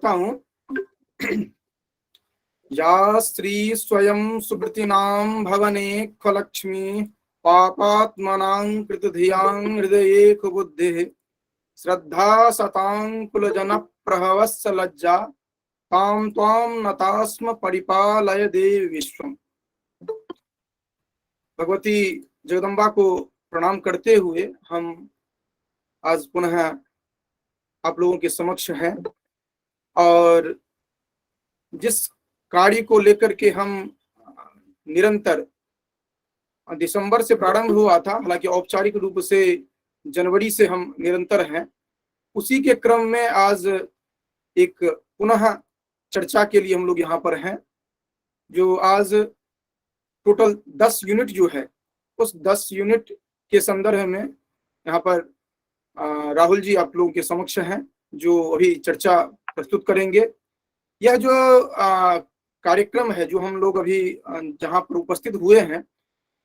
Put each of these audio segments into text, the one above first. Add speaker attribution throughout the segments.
Speaker 1: पढ़ता हूँ। या श्री स्वयं सुकृतिनां भवने खलक्ष्मी पापात्मनां कृतधियां हृदये कुबुद्धिः श्रद्धा सतां कुलजन प्रभवस्स लज्जा तां त्वां नतास्म परिपालय देवी विश्वम। भगवती जगदम्बा को प्रणाम करते हुए हम आज पुनः आप लोगों के समक्ष हैं और जिस कार्य को लेकर के हम निरंतर दिसंबर से प्रारंभ हुआ था, हालांकि औपचारिक रूप से जनवरी से हम निरंतर हैं, उसी के क्रम में आज एक पुनः चर्चा के लिए हम लोग यहाँ पर हैं। जो आज टोटल 10 यूनिट जो है, उस 10 यूनिट के संदर्भ में यहाँ पर राहुल जी आप लोगों के समक्ष हैं जो अभी चर्चा प्रस्तुत करेंगे। यह जो कार्यक्रम है जो हम लोग अभी जहाँ पर उपस्थित हुए हैं,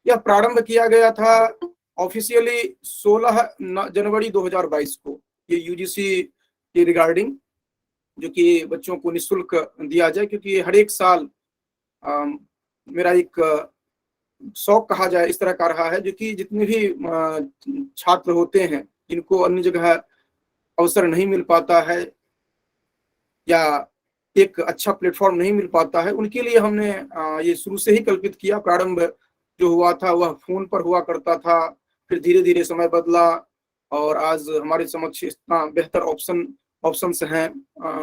Speaker 1: यह प्रारंभ किया गया था ऑफिशियली 16 जनवरी 2022 को, ये यूजीसी के रिगार्डिंग, जो कि बच्चों को निःशुल्क दिया जाए, क्योंकि हर एक साल मेरा एक शौक कहा जाए इस तरह का रहा है, जो कि जितने भी छात्र होते हैं जिनको अन्य जगह अवसर नहीं मिल पाता है या एक अच्छा प्लेटफॉर्म नहीं मिल पाता है, उनके लिए हमने ये शुरू से ही कल्पित किया। प्रारंभ जो हुआ था वह फोन पर हुआ करता था, फिर धीरे धीरे समय बदला और आज हमारे समक्ष इतना बेहतर ऑप्शंस हैं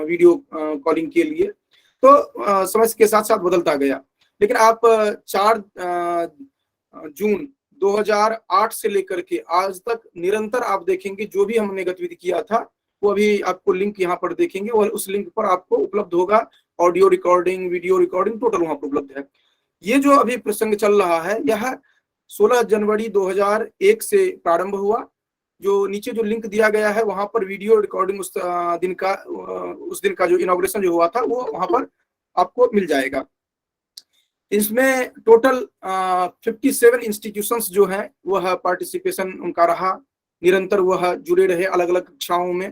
Speaker 1: वीडियो कॉलिंग के लिए, तो समय के साथ साथ बदलता गया। लेकिन आप 4 जून 2008 से लेकर के आज तक निरंतर आप देखेंगे जो भी हमने गतिविधि किया था वो अभी आपको लिंक यहाँ पर देखेंगे और उस लिंक पर आपको उपलब्ध होगा। Audio recording, video recording total वहां पर उपलब्ध है। ये जो अभी प्रसंग चल रहा है यह 16 जनवरी 2001 से प्रारंभ हुआ। जो नीचे जो लिंक दिया गया है वहां पर वीडियो रिकॉर्डिंग उस दिन का जो इनॉग्रेशन जो हुआ था वो वहां पर आपको मिल जाएगा। इसमें टोटल 57 इंस्टीट्यूशंस जो हैं वह पार्टिसिपेशन उनका रहा, निरंतर वह जुड़े रहे अलग अलग कक्षाओं में।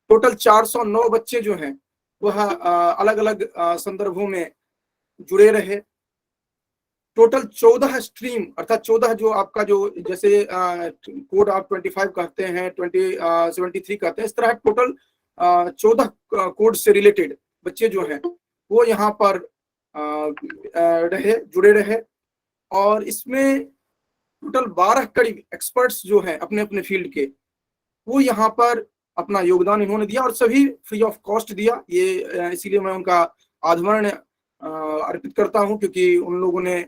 Speaker 1: टोटल 409 बच्चे जो हैं वह अलग अलग संदर्भों में जुड़े रहे। टोटल 14 स्ट्रीम अर्थात 14 जो आपका जो जैसे कोड आप 25 कहते हैं, 73 कहते हैं, इस तरह टोटल 14 कोड से रिलेटेड बच्चे जो हैं वो यहाँ पर जुड़े रहे। और इसमें टोटल 12 करीब एक्सपर्ट्स जो हैं अपने अपने फील्ड के, वो यहाँ पर अपना योगदान इन्होंने दिया और सभी फ्री ऑफ कॉस्ट दिया। ये इसीलिए मैं उनका आभार अर्पित करता हूँ, क्योंकि उन लोगों ने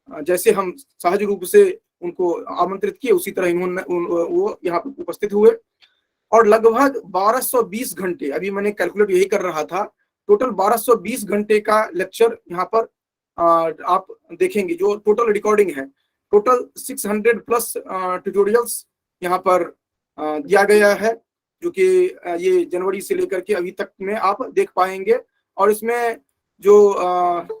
Speaker 1: जैसे हम सहज रूप से उनको आमंत्रित किए उसी तरह इन्होंने वो यहाँ पर उपस्थित हुए। और लगभग 1220 घंटे, अभी मैंने कैलकुलेट यही कर रहा था, टोटल 1220 घंटे का लेक्चर यहाँ पर आप देखेंगे। जो टोटल रिकॉर्डिंग है, टोटल 600 प्लस ट्यूटोरियल्स यहाँ पर दिया गया है, जो कि ये जनवरी से लेकर के अभी तक में आप देख पाएंगे। और इसमें जो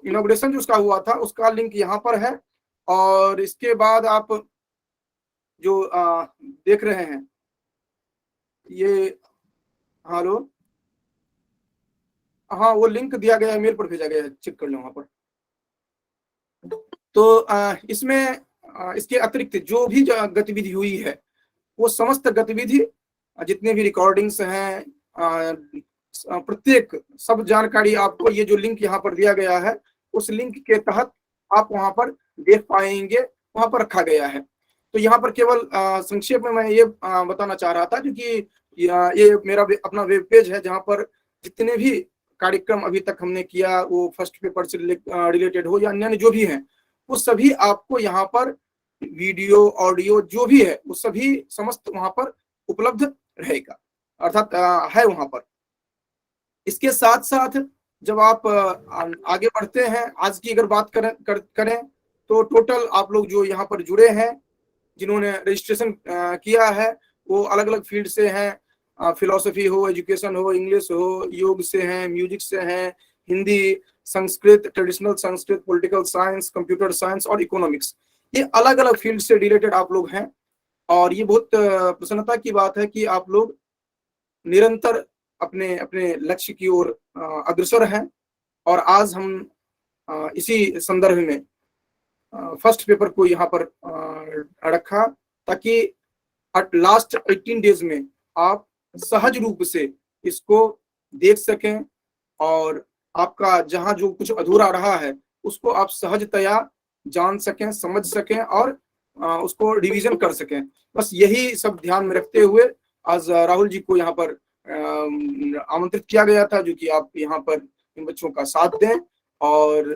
Speaker 1: इनॉग्रेशन जो उसका हुआ था उसका लिंक यहाँ पर है। और इसके बाद आप जो देख रहे हैं ये, हेलो, हाँ वो लिंक दिया गया है, मेल पर भेजा गया है, चेक कर लो वहां पर। तो इसमें इसके अतिरिक्त जो भी गतिविधि हुई है वो समस्त गतिविधि जितने भी रिकॉर्डिंग्स हैं प्रत्येक सब जानकारी आपको ये जो लिंक यहाँ पर दिया गया है उस लिंक के तहत आप वहां पर देख पाएंगे, वहां पर रखा गया है। तो यहाँ पर केवल संक्षेप में मैं ये बताना चाह रहा था, क्योंकि ये मेरा अपना वेब पेज है जहाँ पर जितने भी कार्यक्रम अभी तक हमने किया वो फर्स्ट पेपर से रिलेटेड हो या अन्य जो भी हैं वो सभी आपको यहाँ पर वीडियो ऑडियो जो भी है वो सभी समस्त वहां पर उपलब्ध रहेगा, अर्थात है वहां पर। इसके साथ साथ जब आप आगे बढ़ते हैं, आज की अगर बात करें तो टोटल आप लोग जो यहाँ पर जुड़े हैं जिन्होंने रजिस्ट्रेशन किया है वो अलग अलग फील्ड से हैं, फिलोसफी हो, एजुकेशन हो, इंग्लिश हो, योग से हैं, म्यूजिक से हैं, Hindi, Sanskrit, traditional Sanskrit, political science, computer science और इकोनॉमिक्स, ये अलग अलग फील्ड से रिलेटेड आप लोग हैं। और ये बहुत प्रसन्नता की बात है कि आप लोग निरंतर अपने अपने लक्ष्य की ओर अग्रसर हैं। और आज हम इसी संदर्भ में फर्स्ट पेपर को यहाँ पर रखा, ताकि एट लास्ट 18 डेज में आप सहज रूप से इसको देख सकें और आपका जहां जो कुछ अधूरा रहा है उसको आप सहजतया जान सकें, समझ सकें और उसको रिवीजन कर सकें। बस यही सब ध्यान में रखते हुए आज राहुल जी को यहाँ पर आमंत्रित किया गया था, जो कि आप यहाँ पर इन बच्चों का साथ दें। और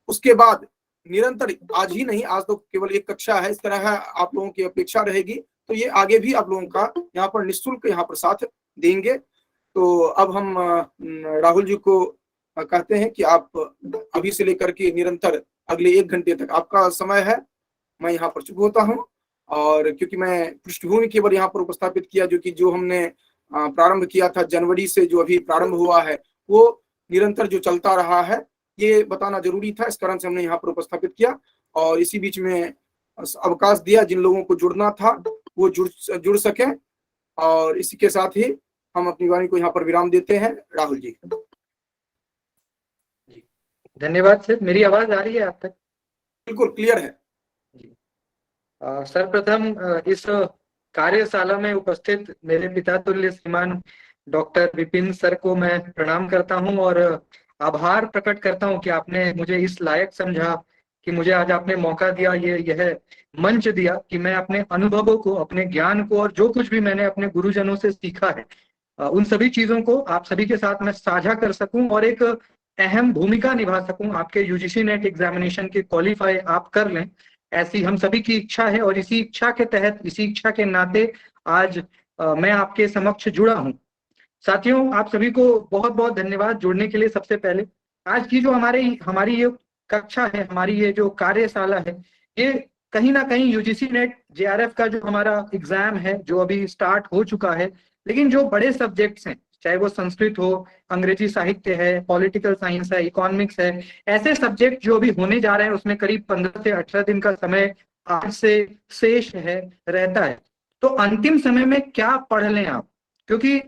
Speaker 1: उसके बाद निरंतर, आज ही नहीं, आज तो केवल एक कक्षा है, इस तरह आप लोगों की अपेक्षा रहेगी, तो ये आगे भी आप लोगों का यहाँ पर निःशुल्क यहाँ पर साथ देंगे। तो अब हम राहुल जी को कहते हैं कि आप अभी से लेकर के निरंतर अगले 1 घंटे तक आपका समय है। मैं यहाँ पर चुप होता हूँ, और क्योंकि मैं पृष्ठभूमि केवल यहाँ पर उपस्थापित किया, जो हमने प्रारंभ किया था जनवरी से, जो अभी प्रारंभ हुआ है वो निरंतर जो चलता रहा है, ये बताना जरूरी था, इस कारण से हमने यहाँ पर उपस्थापित किया। और इसी बीच में अवकाश दिया, जिन लोगों को जुड़ना था वो जुड़ सके। और इसी के साथ ही हम अपनी वाणी को यहाँ पर विराम देते हैं। राहुल जी।
Speaker 2: धन्यवाद सर। मेरी आवाज आ रही है आप तक?
Speaker 1: बिल्कुल क्लियर है
Speaker 2: जी। सर्वप्रथम इस कार्यशाला में उपस्थित मेरे पिता तुल्य श्रीमान डॉक्टर विपिन सर को मैं प्रणाम करता हूं और आभार प्रकट करता हूं कि आपने मुझे इस लायक समझा कि मुझे आज आपने मौका दिया, यह मंच दिया कि मैं अपने अनुभवों को, अपने ज्ञान को और जो कुछ भी मैंने अपने गुरुजनों से सीखा है उन सभी चीजों को आप सभी के साथ मैं साझा कर सकूं और एक अहम भूमिका निभा सकूं। आपके यूजीसी नेट एग्जामिनेशन के क्वालिफाई आप कर लें, ऐसी हम सभी की इच्छा है। और इसी इच्छा के तहत, इसी इच्छा के नाते आज मैं आपके समक्ष जुड़ा हूं। साथियों, आप सभी को बहुत बहुत धन्यवाद जुड़ने के लिए। सबसे पहले आज की जो हमारी ये कक्षा है, हमारी ये जो कार्यशाला है, ये कहीं ना कहीं यूजीसी नेट जेआरएफ का जो हमारा एग्जाम है जो अभी स्टार्ट हो चुका है, लेकिन जो बड़े सब्जेक्ट्स हैं, चाहे वो संस्कृत हो, अंग्रेजी साहित्य है, पॉलिटिकल साइंस है, इकोनॉमिक्स है, ऐसे सब्जेक्ट जो अभी होने जा रहे हैं उसमें करीब 15 से 18 दिन का समय आज से शेष है, रहता है। तो अंतिम समय में क्या पढ़ लें आप, क्योंकि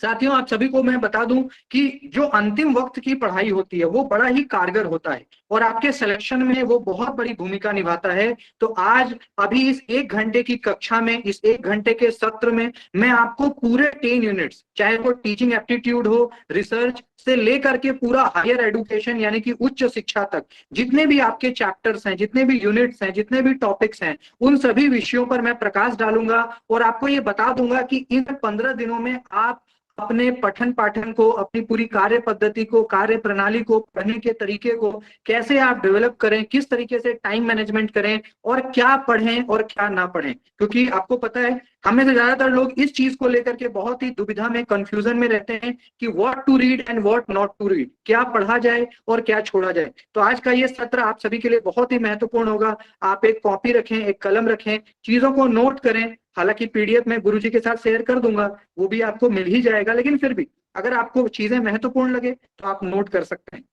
Speaker 2: साथियों आप सभी को मैं बता दूं कि जो अंतिम वक्त की पढ़ाई होती है वो बड़ा ही कारगर होता है और आपके सिलेक्शन में वो बहुत बड़ी भूमिका निभाता है। तो आज अभी इस 1 घंटे की कक्षा में, इस 1 घंटे के सत्र में मैं आपको पूरे 10 यूनिट्स, चाहे वो टीचिंग एप्टीट्यूड हो, रिसर्च से लेकर के पूरा हायर एजुकेशन यानी कि उच्च शिक्षा तक, जितने भी आपके चैप्टर्स हैं, जितने भी यूनिट्स हैं, जितने भी टॉपिक्स हैं, उन सभी विषयों पर मैं प्रकाश डालूंगा और आपको ये बता दूंगा कि इन 15 दिनों में आप अपने पठन पाठन को, अपनी पूरी कार्य पद्धति को, कार्य प्रणाली को, पढ़ने के तरीके को कैसे आप डेवलप करें, किस तरीके से टाइम मैनेजमेंट करें और क्या पढ़ें और क्या ना पढ़ें। क्योंकि आपको पता है हमें से ज्यादातर लोग इस चीज को लेकर के बहुत ही दुविधा में, कंफ्यूजन में रहते हैं कि what to read and what not to read, क्या पढ़ा जाए और क्या छोड़ा जाए। तो आज का ये सत्र आप सभी के लिए बहुत ही महत्वपूर्ण होगा। आप एक कॉपी रखें, एक कलम रखें, चीजों को नोट करें। हालांकि पीडीएफ में गुरुजी के साथ शेयर कर दूंगा, वो भी आपको मिल ही जाएगा, लेकिन फिर भी अगर आपको चीजें महत्वपूर्ण लगे तो आप नोट कर सकते हैं।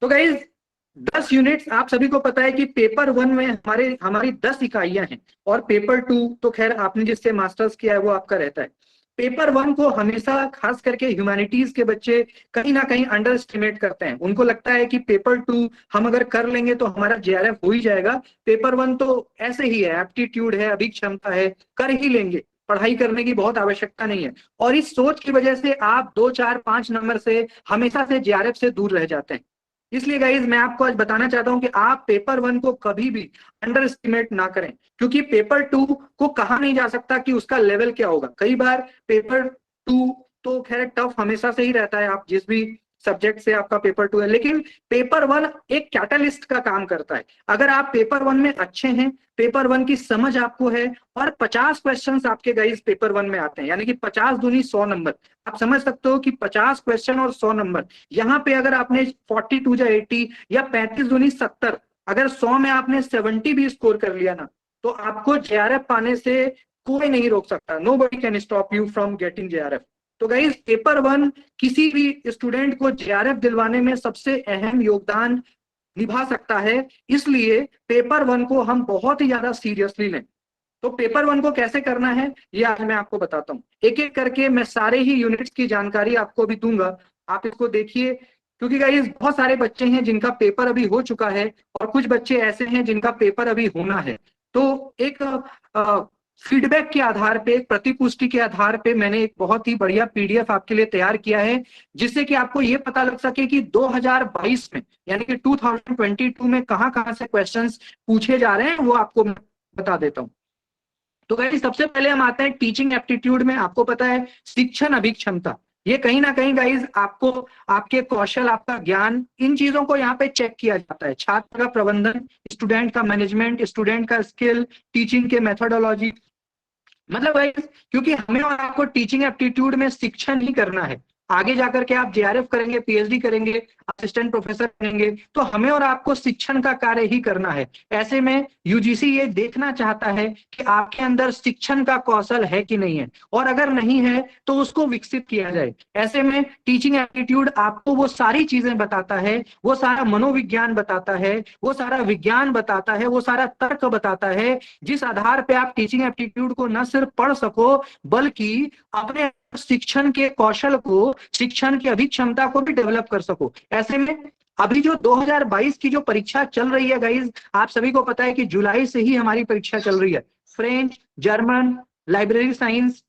Speaker 2: तो गाइज 10 यूनिट्स, आप सभी को पता है कि पेपर 1 में हमारी 10 इकाइयां हैं और पेपर 2 तो खैर आपने जिससे मास्टर्स किया है वो आपका रहता है। पेपर 1 को हमेशा खास करके ह्यूमैनिटीज के बच्चे कहीं ना कहीं अंडर एस्टिमेट करते हैं। उनको लगता है कि पेपर 2 हम अगर कर लेंगे तो हमारा जेआरएफ हो ही जाएगा, पेपर 1 तो ऐसे ही है, एप्टीट्यूड है, अभी क्षमता है, कर ही लेंगे, पढ़ाई करने की बहुत आवश्यकता नहीं है। और इस सोच की वजह से आप 2, 4, 5 नंबर से हमेशा से जेआरएफ से दूर रह जाते हैं। इसलिए गाइज मैं आपको आज बताना चाहता हूं कि आप पेपर 1 को कभी भी अंडर एस्टिमेट ना करें, क्योंकि पेपर 2 को कहा नहीं जा सकता कि उसका लेवल क्या होगा। कई बार पेपर 2 तो खैर टफ हमेशा से ही रहता है, आप जिस भी सब्जेक्ट से आपका पेपर 2 है, लेकिन पेपर 1 एक कैटलिस्ट का काम करता है। अगर आप पेपर 1 में अच्छे हैं, पेपर 1 की समझ आपको है और 50 क्वेश्चंस आपके गाइज पेपर 1 में आते हैं, यानी कि 50 दूनी 100 नंबर, आप समझ सकते हो कि 50 क्वेश्चन और 100 नंबर। यहाँ पे अगर आपने 42 या 80 या 35 दूनी 70, अगर 100 में आपने 70 भी स्कोर कर लिया ना, तो आपको जेआरएफ पाने से कोई नहीं रोक सकता। Nobody can stop you from getting JRF. तो गाइज पेपर 1 किसी भी स्टूडेंट को जेआरएफ दिलवाने में सबसे अहम योगदान निभा सकता है, इसलिए पेपर 1 को हम बहुत ही ज्यादा सीरियसली लें। तो पेपर 1 को कैसे करना है ये आज मैं आपको बताता हूँ। एक एक करके मैं सारे ही यूनिट्स की जानकारी आपको भी दूंगा, आप इसको देखिए, क्योंकि गाइस बहुत सारे बच्चे हैं जिनका पेपर अभी हो चुका है और कुछ बच्चे ऐसे हैं जिनका पेपर अभी होना है। तो एक फीडबैक के आधार पे, प्रतिपुष्टि के आधार पे मैंने एक बहुत ही बढ़िया पीडीएफ आपके लिए तैयार किया है, जिससे कि आपको ये पता लग सके कि 2022 में यानी कि 2022 में कहां कहां से क्वेश्चंस पूछे जा रहे हैं, वो आपको मैं बता देता हूं। तो गाइस सबसे पहले हम आते हैं टीचिंग एप्टीट्यूड में। आपको पता है शिक्षण अभिक्षमता, ये कहीं ना कहीं गाइस आपको आपके कौशल, आपका ज्ञान, इन चीजों को यहाँ पे चेक किया जाता है। छात्र का प्रबंधन, स्टूडेंट का मैनेजमेंट, स्टूडेंट का स्किल, टीचिंग के मेथोडोलॉजी, मतलब गाइस क्योंकि हमें और आपको टीचिंग एप्टीट्यूड में शिक्षण ही करना है। आगे जाकर के आप जेआरएफ करेंगे, पीएचडी करेंगे, असिस्टेंट प्रोफेसर करेंगे, तो हमें और आपको शिक्षण का कार्य ही करना है। ऐसे में यूजीसी ये देखना चाहता है कि आपके अंदर शिक्षण का कौशल है कि नहीं है, और अगर नहीं है तो उसको विकसित किया जाए। ऐसे में टीचिंग एप्टीट्यूड आपको वो सारी चीजें बताता है, वो सारा मनोविज्ञान बताता है, वो सारा विज्ञान बताता है, वो सारा तर्क बताता है, जिस आधार पे आप टीचिंग एप्टीट्यूड को न सिर्फ पढ़ सको बल्कि अपने शिक्षण के कौशल को, शिक्षण की अभिक्षमता को भी डेवलप कर सको। ऐसे में अभी जो 2022 की जो परीक्षा चल रही है गाइज, आप सभी को पता है कि जुलाई से ही हमारी परीक्षा चल रही है। फ्रेंच, जर्मन, लाइब्रेरी साइंस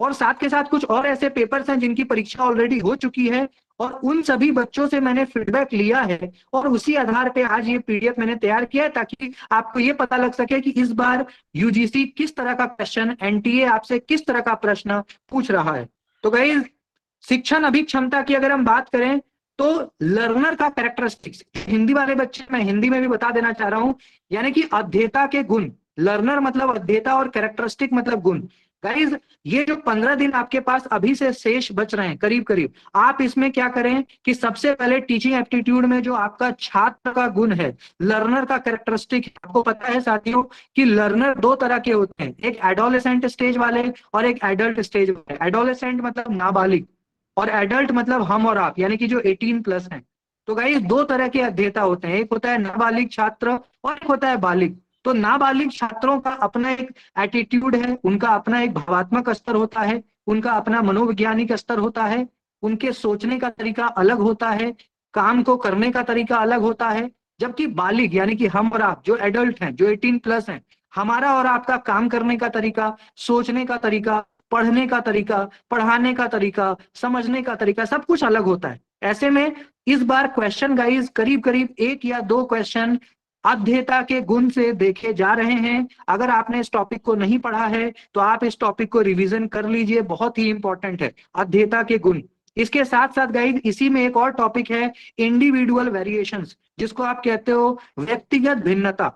Speaker 2: और साथ के साथ कुछ और ऐसे पेपर्स हैं जिनकी परीक्षा ऑलरेडी हो चुकी है, और उन सभी बच्चों से मैंने फीडबैक लिया है और उसी आधार पे आज ये पीडीएफ मैंने तैयार किया है, ताकि आपको ये पता लग सके कि इस बार यूजीसी किस तरह का क्वेश्चन, एनटीए आपसे किस तरह का प्रश्न पूछ रहा है। तो गाइस शिक्षण अभिक्षमता की अगर हम बात करें तो लर्नर का कैरेक्टरिस्टिक्स, हिंदी वाले बच्चे मैं हिंदी में भी बता देना चाह रहा हूं, यानी कि अध्येता के गुण। लर्नर मतलब अध्येता और कैरेक्टरिस्टिक मतलब गुण। गाइज ये जो 15 दिन आपके पास अभी से शेष बच रहे हैं करीब करीब, आप इसमें क्या करें कि सबसे पहले टीचिंग एप्टीट्यूड में जो आपका छात्र का गुण है, लर्नर का कैरेक्टरिस्टिक, आपको पता है साथियों कि लर्नर दो तरह के होते हैं, एक एडोलेसेंट स्टेज वाले और एक एडल्ट स्टेज वाले। एडोलेसेंट मतलब नाबालिग और एडल्ट मतलब हम और आप, यानी कि जो 18+ हैं। तो गाइस दो तरह के अध्येता होते हैं, एक होता है नाबालिग छात्र और एक होता है बालिग। तो नाबालिग छात्रों का अपना एक एटीट्यूड है, उनका अपना एक भावात्मक स्तर होता है, उनका अपना मनोवैज्ञानिक स्तर होता है, उनके सोचने का तरीका अलग होता है, काम को करने का तरीका अलग होता है। जबकि बालिग यानी कि हम और आप जो एडल्ट हैं, जो 18+ हैं, हमारा और आपका काम करने का तरीका, सोचने का तरीका, पढ़ने का तरीका, पढ़ाने का तरीका, समझने का तरीका, सब कुछ अलग होता है। ऐसे में इस बार क्वेश्चन गाइस करीब करीब 1 या 2 क्वेश्चन अध्येता के गुण से देखे जा रहे हैं। अगर आपने इस टॉपिक को नहीं पढ़ा है तो आप इस टॉपिक को रिवीजन कर लीजिए, बहुत ही इंपॉर्टेंट है अध्येता के गुण। इसके साथ साथ गाइस इसी में एक और टॉपिक है इंडिविजुअल वेरिएशंस, जिसको आप कहते हो व्यक्तिगत भिन्नता।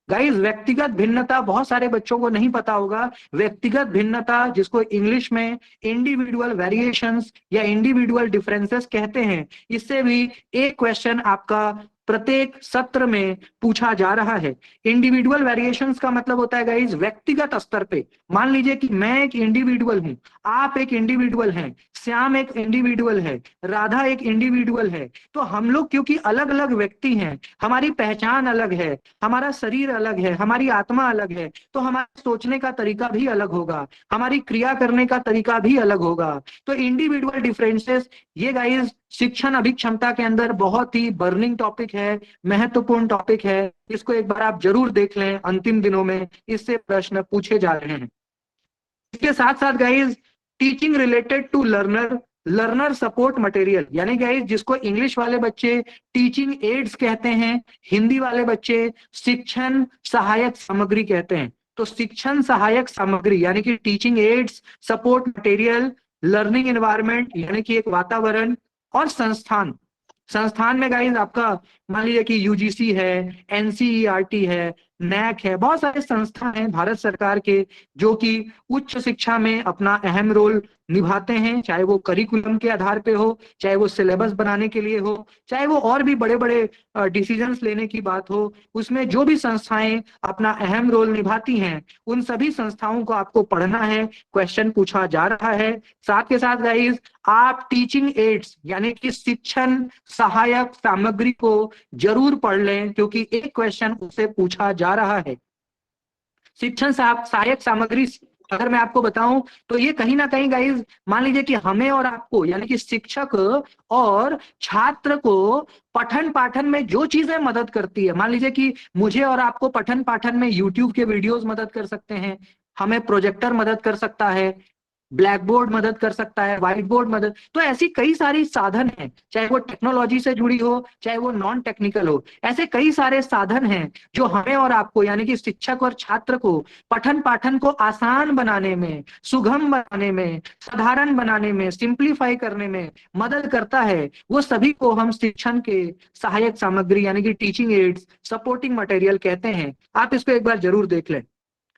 Speaker 2: गाइस व्यक्तिगत भिन्नता बहुत सारे बच्चों को नहीं पता होगा। व्यक्तिगत भिन्नता जिसको इंग्लिश में इंडिविजुअल वेरिएशंस या इंडिविजुअल डिफरेंसेस कहते हैं, इससे भी एक क्वेश्चन आपका प्रत्येक सत्र में पूछा जा रहा है। इंडिविजुअल वेरिएशंस का मतलब होता है गाइस व्यक्तिगत स्तर पे। मान लीजिए कि मैं एक इंडिविजुअल हूं, आप एक इंडिविजुअल हैं, श्याम एक इंडिविजुअल है, राधा एक इंडिविजुअल है, तो हम लोग क्योंकि अलग अलग व्यक्ति हैं, हमारी पहचान अलग है, हमारा शरीर अलग है, हमारी आत्मा अलग है, तो हमारे सोचने का तरीका भी अलग होगा, हमारी क्रिया करने का तरीका भी अलग होगा। तो इंडिविजुअल डिफरेंसेस ये गाइस शिक्षण अभिक्षमता के अंदर बहुत ही बर्निंग टॉपिक है, महत्वपूर्ण टॉपिक है। इसको एक बार आप जरूर देख लें, अंतिम दिनों में इससे प्रश्न पूछे जा रहे हैं। इसके साथ साथ guys teaching related to learner, learner support material, यानी गाइस जिसको इंग्लिश वाले बच्चे टीचिंग एड्स कहते हैं, हिंदी वाले बच्चे शिक्षण सहायक सामग्री कहते हैं। तो शिक्षण सहायक सामग्री यानी कि teaching ads, support material, learning environment यानी कि एक वातावरण, और संस्थान। संस्थान में गाइस आपका मान लीजिए कि यूजीसी है, एनसीईआरटी है, नैक है, बहुत सारे संस्थान हैं भारत सरकार के जो कि उच्च शिक्षा में अपना अहम रोल निभाते हैं, चाहे वो करिकुलम के आधार पे हो, चाहे वो सिलेबस बनाने के लिए हो, चाहे वो और भी बड़े बड़े डिसीजंस लेने की बात हो, उसमें जो भी संस्थाएं अपना अहम रोल निभाती हैं, उन सभी संस्थाओं को आपको पढ़ना है, क्वेश्चन पूछा जा रहा है। साथ के साथ गाइस आप टीचिंग एड्स यानी कि शिक्षण सहायक सामग्री को जरूर पढ़ लें, क्योंकि एक क्वेश्चन उससे पूछा जा रहा है। शिक्षण सहायक सामग्री अगर मैं आपको बताऊं तो ये कहीं ना कहीं गाइज मान लीजिए कि हमें और आपको यानी कि शिक्षक और छात्र को पठन पाठन में जो चीजें मदद करती है, मान लीजिए कि मुझे और आपको पठन पाठन में यूट्यूब के वीडियोस मदद कर सकते हैं, हमें प्रोजेक्टर मदद कर सकता है, ब्लैक बोर्ड मदद कर सकता है, व्हाइट बोर्ड मदद, तो ऐसी कई सारी साधन हैं, चाहे वो टेक्नोलॉजी से जुड़ी हो चाहे वो नॉन टेक्निकल हो, ऐसे कई सारे साधन हैं जो हमें और आपको यानी कि शिक्षक और छात्र को पठन पाठन को आसान बनाने में, सुगम बनाने में, साधारण बनाने में, सिंप्लीफाई करने में मदद करता है। वो सभी को हम शिक्षण के सहायक सामग्री यानी कि टीचिंग एड्स, सपोर्टिंग मटेरियल कहते हैं। आप इसको एक बार जरूर देख लें।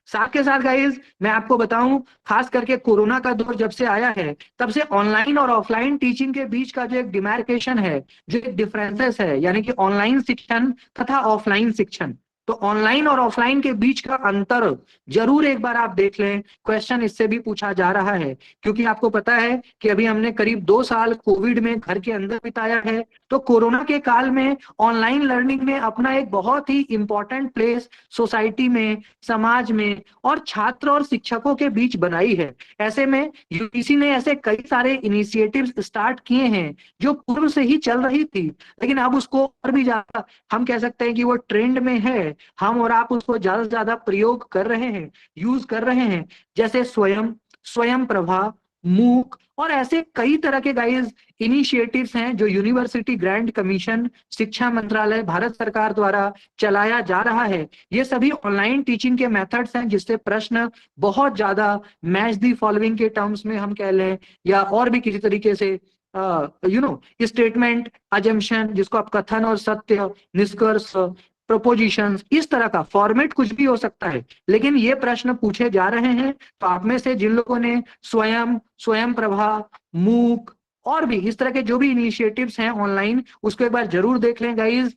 Speaker 2: साथ के साथ गाइज मैं आपको बताऊं, खास करके कोरोना का दौर जब से आया है तब से ऑनलाइन और ऑफलाइन टीचिंग के बीच का जो एक डिमार्केशन है, जो एक डिफरेंसेस है, यानी कि ऑनलाइन शिक्षण तथा ऑफलाइन शिक्षण, तो ऑनलाइन और ऑफलाइन के बीच का अंतर जरूर एक बार आप देख लें। क्वेश्चन इससे भी पूछा जा रहा है क्योंकि आपको पता है कि अभी हमने करीब 2 साल कोविड में घर के अंदर बिताया है, तो कोरोना के काल में ऑनलाइन लर्निंग ने अपना एक बहुत ही इंपॉर्टेंट प्लेस सोसाइटी में, समाज में और छात्र और शिक्षकों के बीच बनाई है। ऐसे में यूजीसी ने ऐसे कई सारे इनिशिएटिव्स स्टार्ट किए हैं जो पूर्व से ही चल रही थी, लेकिन अब उसको और भी ज्यादा हम कह सकते हैं कि वो ट्रेंड में है, हम और आप उसको ज्यादा से ज्यादा प्रयोग कर रहे हैं, यूज कर रहे हैं, जैसे स्वयं, स्वयं प्रभा, मूक और ऐसे कई तरह के गाइज इनिशिएटिव्स हैं जो यूनिवर्सिटी ग्रांट कमीशन, शिक्षा मंत्रालय, भारत सरकार द्वारा चलाया जा रहा है। ये सभी ऑनलाइन टीचिंग के मेथड्स हैं जिससे प्रश्न बहुत ज्यादा मैच दी फॉलोइंग के टर्म्स में हम कह लें या और भी किसी तरीके से स्टेटमेंट, अजम्पशन जिसको आप कथन और सत्य, निष्कर्ष, प्रपोजिशंस, इस तरह का फॉर्मेट कुछ भी हो सकता है, लेकिन ये प्रश्न पूछे जा रहे हैं। तो आप में से जिन लोगों ने स्वयं, स्वयं प्रभा, मूक और भी इस तरह के जो भी इनिशिएटिव्स हैं ऑनलाइन, उसको एक बार जरूर देख लें गाइज।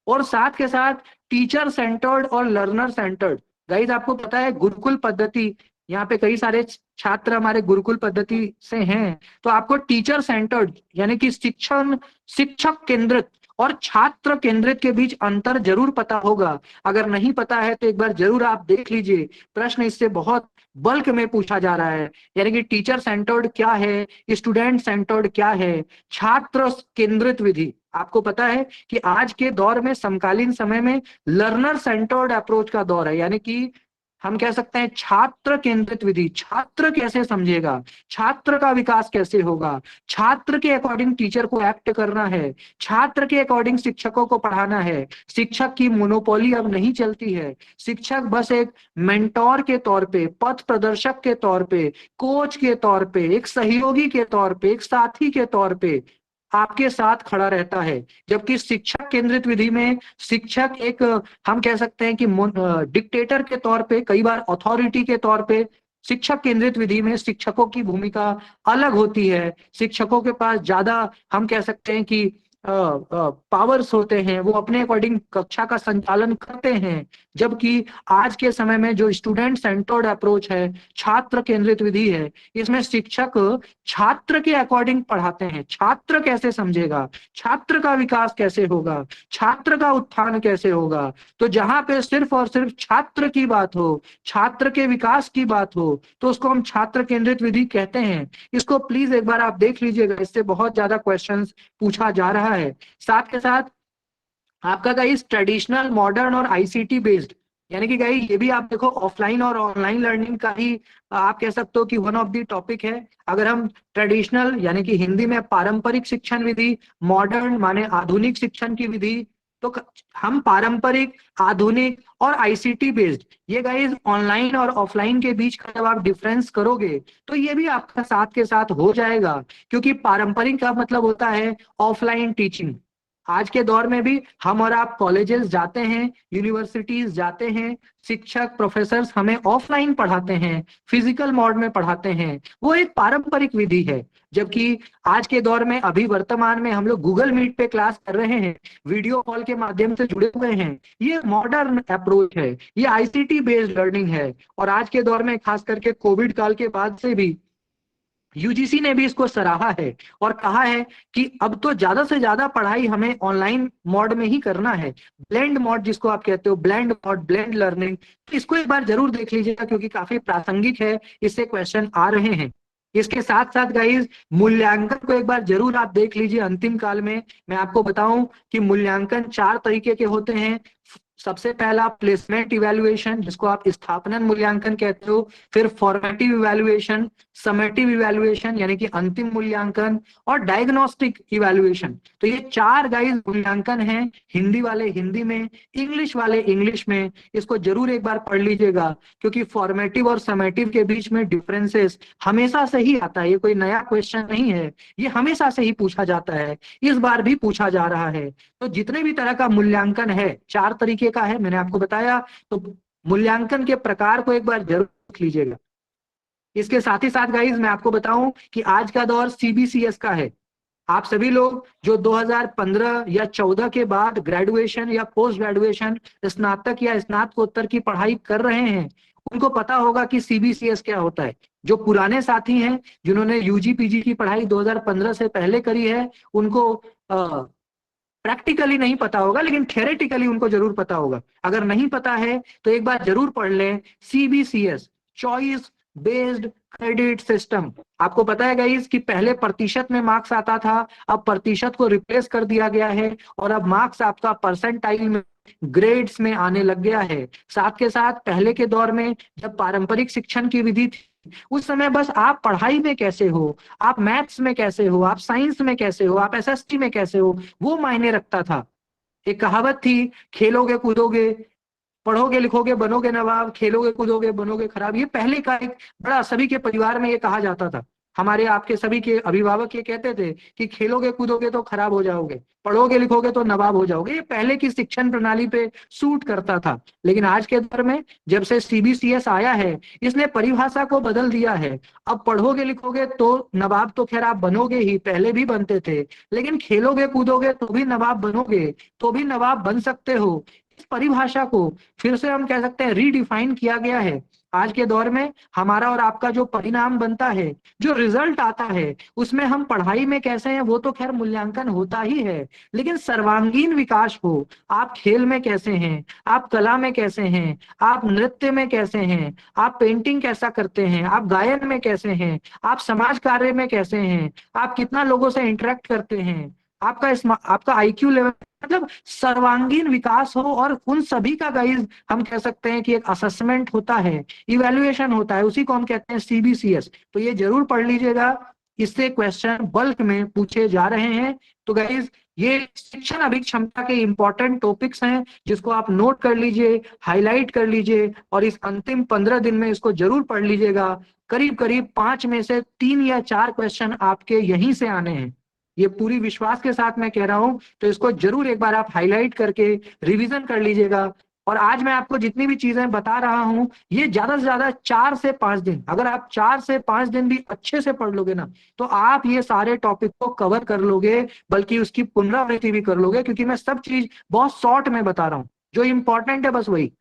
Speaker 2: और साथ के साथ टीचर सेंटर्ड और लर्नर सेंटर्ड, गाइज आपको पता है गुरुकुल पद्धति, यहाँ पे कई सारे छात्र हमारे गुरुकुल पद्धति से हैं, तो आपको टीचर सेंटर्ड यानी कि शिक्षण, शिक्षक केंद्रित और छात्र केंद्रित के बीच अंतर जरूर पता होगा। अगर नहीं पता है तो एक बार जरूर आप देख लीजिए, प्रश्न इससे बहुत बल्क में पूछा जा रहा है। यानी कि टीचर सेंटर्ड क्या है, स्टूडेंट सेंटर्ड क्या है, छात्र केंद्रित विधि। आपको पता है कि आज के दौर में, समकालीन समय में लर्नर सेंटर्ड अप्रोच का दौर है, यानी कि हम कह सकते हैं छात्र केंद्रित विधि। छात्र कैसे समझेगा, छात्र का विकास कैसे होगा, छात्र के अकॉर्डिंग टीचर को एक्ट करना है, छात्र के अकॉर्डिंग शिक्षकों को पढ़ाना है। शिक्षक की मोनोपोली अब नहीं चलती है, शिक्षक बस एक मेंटोर के तौर पे, पथ प्रदर्शक के तौर पे, कोच के तौर पे, एक सहयोगी के तौर पे, एक साथी के तौर पे आपके साथ खड़ा रहता है। जबकि शिक्षक केंद्रित विधि में शिक्षक एक हम कह सकते हैं कि डिक्टेटर के तौर पे, कई बार अथॉरिटी के तौर पे, शिक्षक केंद्रित विधि में शिक्षकों की भूमिका अलग होती है। शिक्षकों के पास ज्यादा हम कह सकते हैं कि पावर्स होते हैं, वो अपने अकॉर्डिंग कक्षा का संचालन करते हैं। जबकि आज के समय में जो स्टूडेंट सेंटर्ड अप्रोच है, छात्र केंद्रित विधि है, इसमें शिक्षक छात्र के अकॉर्डिंग पढ़ाते हैं। छात्र कैसे समझेगा, छात्र का विकास कैसे होगा, छात्र का उत्थान कैसे होगा। तो जहां पे सिर्फ और सिर्फ छात्र की बात हो, छात्र के विकास की बात हो, तो उसको हम छात्र केंद्रित विधि कहते हैं। इसको प्लीज एक बार आप देख लीजिएगा, इससे बहुत ज्यादा क्वेश्चंस पूछा जा रहा है। साथ के साथ आपका गाइस ट्रेडिशनल, मॉडर्न और आईसीटी बेस्ड, यानी कि गाइस ये भी आप देखो ऑफलाइन और ऑनलाइन लर्निंग का ही आप कह सकते हो कि वन ऑफ द टॉपिक है। अगर हम ट्रेडिशनल यानी कि हिंदी में पारंपरिक शिक्षण विधि, मॉडर्न माने आधुनिक शिक्षण की विधि, तो हम पारंपरिक, आधुनिक और आईसीटी बेस्ड, ये गाइस ऑनलाइन और ऑफलाइन के बीच का जब आप डिफरेंस करोगे तो ये भी आपका साथ के साथ हो जाएगा। क्योंकि पारंपरिक का मतलब होता है ऑफलाइन टीचिंग। आज के दौर में भी हम और आप कॉलेजेस जाते हैं, यूनिवर्सिटीज जाते हैं, शिक्षक प्रोफेसर्स हमें ऑफलाइन पढ़ाते हैं, फिजिकल मोड में पढ़ाते हैं, वो एक पारंपरिक विधि है। जबकि आज के दौर में, अभी वर्तमान में हम लोग गूगल मीट पे क्लास कर रहे हैं, वीडियो कॉल के माध्यम से जुड़े हुए हैं, ये मॉडर्न अप्रोच है, ये आईसीटी बेस्ड लर्निंग है। और आज के दौर में खास करके कोविड काल के बाद से भी
Speaker 3: यूजीसी ने भी इसको सराहा है और कहा है कि अब तो ज्यादा से ज्यादा पढ़ाई हमें ऑनलाइन मोड में ही करना है, ब्लेंड मोड जिसको आप कहते हो, ब्लेंड मोड, ब्लेंड लर्निंग। तो इसको एक बार जरूर देख लीजिएगा क्योंकि काफी प्रासंगिक है, इससे क्वेश्चन आ रहे हैं। इसके साथ साथ गाइज मूल्यांकन को एक बार जरूर आप देख लीजिए। अंतिम काल में मैं आपको बताऊं कि मूल्यांकन 4 तरीके के होते हैं। सबसे पहला प्लेसमेंट इवैल्यूएशन, जिसको आप स्थापना मूल्यांकन कहते हो, फिर फॉर्मेटिव इवैल्यूएशन, समेटिव इवैल्यूएशन यानी कि अंतिम मूल्यांकन, और डायग्नोस्टिक इवैल्यूएशन। तो ये 4 गाइस मूल्यांकन हैं, हिंदी वाले हिंदी में, इंग्लिश वाले इंग्लिश में। इसको जरूर एक बार पढ़ लीजिएगा क्योंकि फॉर्मेटिव और समेटिव के बीच में डिफरेंसेस हमेशा से ही आता है, ये कोई नया क्वेश्चन नहीं है, ये हमेशा से ही पूछा जाता है, इस बार भी पूछा जा रहा है। तो जितने भी तरह का मूल्यांकन है 4 तरीके का है, मैंने आपको बताया। तो मूल्यांकन के प्रकार को एक बार जरूर देख लीजिएगा। इसके साथ ही साथ गाइज मैं आपको बताऊं कि आज का दौर सीबीसीएस का है। आप सभी लोग जो 2015 या 14 के बाद ग्रेजुएशन या पोस्ट ग्रेजुएशन, स्नातक या स्नातकोत्तर की पढ़ाई कर रहे हैं, उनको पता होगा कि सीबीसीएस क्या होता है। जो पुराने साथी हैं जिन्होंने यूजी पीजी की पढ़ाई 2015 से पहले करी है, उनको प्रैक्टिकली नहीं पता होगा, लेकिन थियोरेटिकली उनको जरूर पता होगा। अगर नहीं पता है तो एक बार जरूर पढ़ लें CBCS, choice based credit system. आपको पता है गाइस कि पहले प्रतिशत में मार्क्स आता था, अब प्रतिशत को रिप्लेस कर दिया गया है और अब मार्क्स आपका परसेंटाइल में, ग्रेड्स में आने लग गया है। साथ के साथ पहले के दौर में जब पारंपरिक शिक्षण की विधि थी, उस समय बस आप पढ़ाई में कैसे हो, आप मैथ्स में कैसे हो, आप साइंस में कैसे हो, आप एसएसटी में कैसे हो, वो मायने रखता था। एक कहावत थी, खेलोगे कूदोगे, पढ़ोगे लिखोगे बनोगे नवाब, खेलोगे कूदोगे बनोगे खराब। ये पहले का एक बड़ा, सभी के परिवार में ये कहा जाता था। हमारे आपके सभी के अभिभावक ये कहते थे कि खेलोगे कूदोगे तो खराब हो जाओगे, पढ़ोगे लिखोगे तो नवाब हो जाओगे। ये पहले की शिक्षण प्रणाली पे सूट करता था। लेकिन आज के दौर में जब से सीबीसीएस आया है, इसने परिभाषा को बदल दिया है। अब पढ़ोगे लिखोगे तो नवाब तो खैर आप बनोगे ही, पहले भी बनते थे, लेकिन खेलोगे कूदोगे तो भी नवाब बनोगे, तो भी नवाब बन सकते हो। इस परिभाषा को फिर से हम कह सकते हैं रीडिफाइन किया गया है। आज के दौर में हमारा और आपका जो परिणाम बनता है, जो रिजल्ट आता है, उसमें हम पढ़ाई में कैसे हैं वो तो खैर मूल्यांकन होता ही है, लेकिन सर्वांगीण विकास हो, आप खेल में कैसे हैं, आप कला में कैसे हैं, आप नृत्य में कैसे हैं, आप पेंटिंग कैसा करते हैं, आप गायन में कैसे हैं, आप समाज कार्य में कैसे हैं, आप कितना लोगों से इंटरेक्ट करते हैं, आपका आईक्यू लेवल, मतलब सर्वांगीण विकास हो। और उन सभी का गाइज हम कह सकते हैं कि एक असेसमेंट होता है, इवैल्यूएशन होता है, उसी को हम कहते हैं सीबीसीएस। तो ये जरूर पढ़ लीजिएगा, इससे क्वेश्चन बल्क में पूछे जा रहे हैं। तो गाइज ये शिक्षण अभिक्षमता के इंपॉर्टेंट टॉपिक्स हैं, जिसको आप नोट कर लीजिए, हाईलाइट कर लीजिए और इस अंतिम 15 दिन में इसको जरूर पढ़ लीजिएगा। करीब करीब 5 में से 3 या 4 क्वेश्चन आपके यहीं से आने हैं, ये पूरी विश्वास के साथ मैं कह रहा हूं। तो इसको जरूर एक बार आप हाईलाइट करके रिवीजन कर लीजिएगा। और आज मैं आपको जितनी भी चीजें बता रहा हूं, ये ज्यादा से ज्यादा 4 से 5 दिन, अगर आप 4 से 5 दिन भी अच्छे से पढ़ लोगे ना, तो आप ये सारे टॉपिक को कवर कर लोगे, बल्कि उसकी पुनरावृत्ति भी कर लोगे, क्योंकि मैं सब चीज बहुत शॉर्ट में बता रहा हूँ, जो इंपॉर्टेंट है बस वही।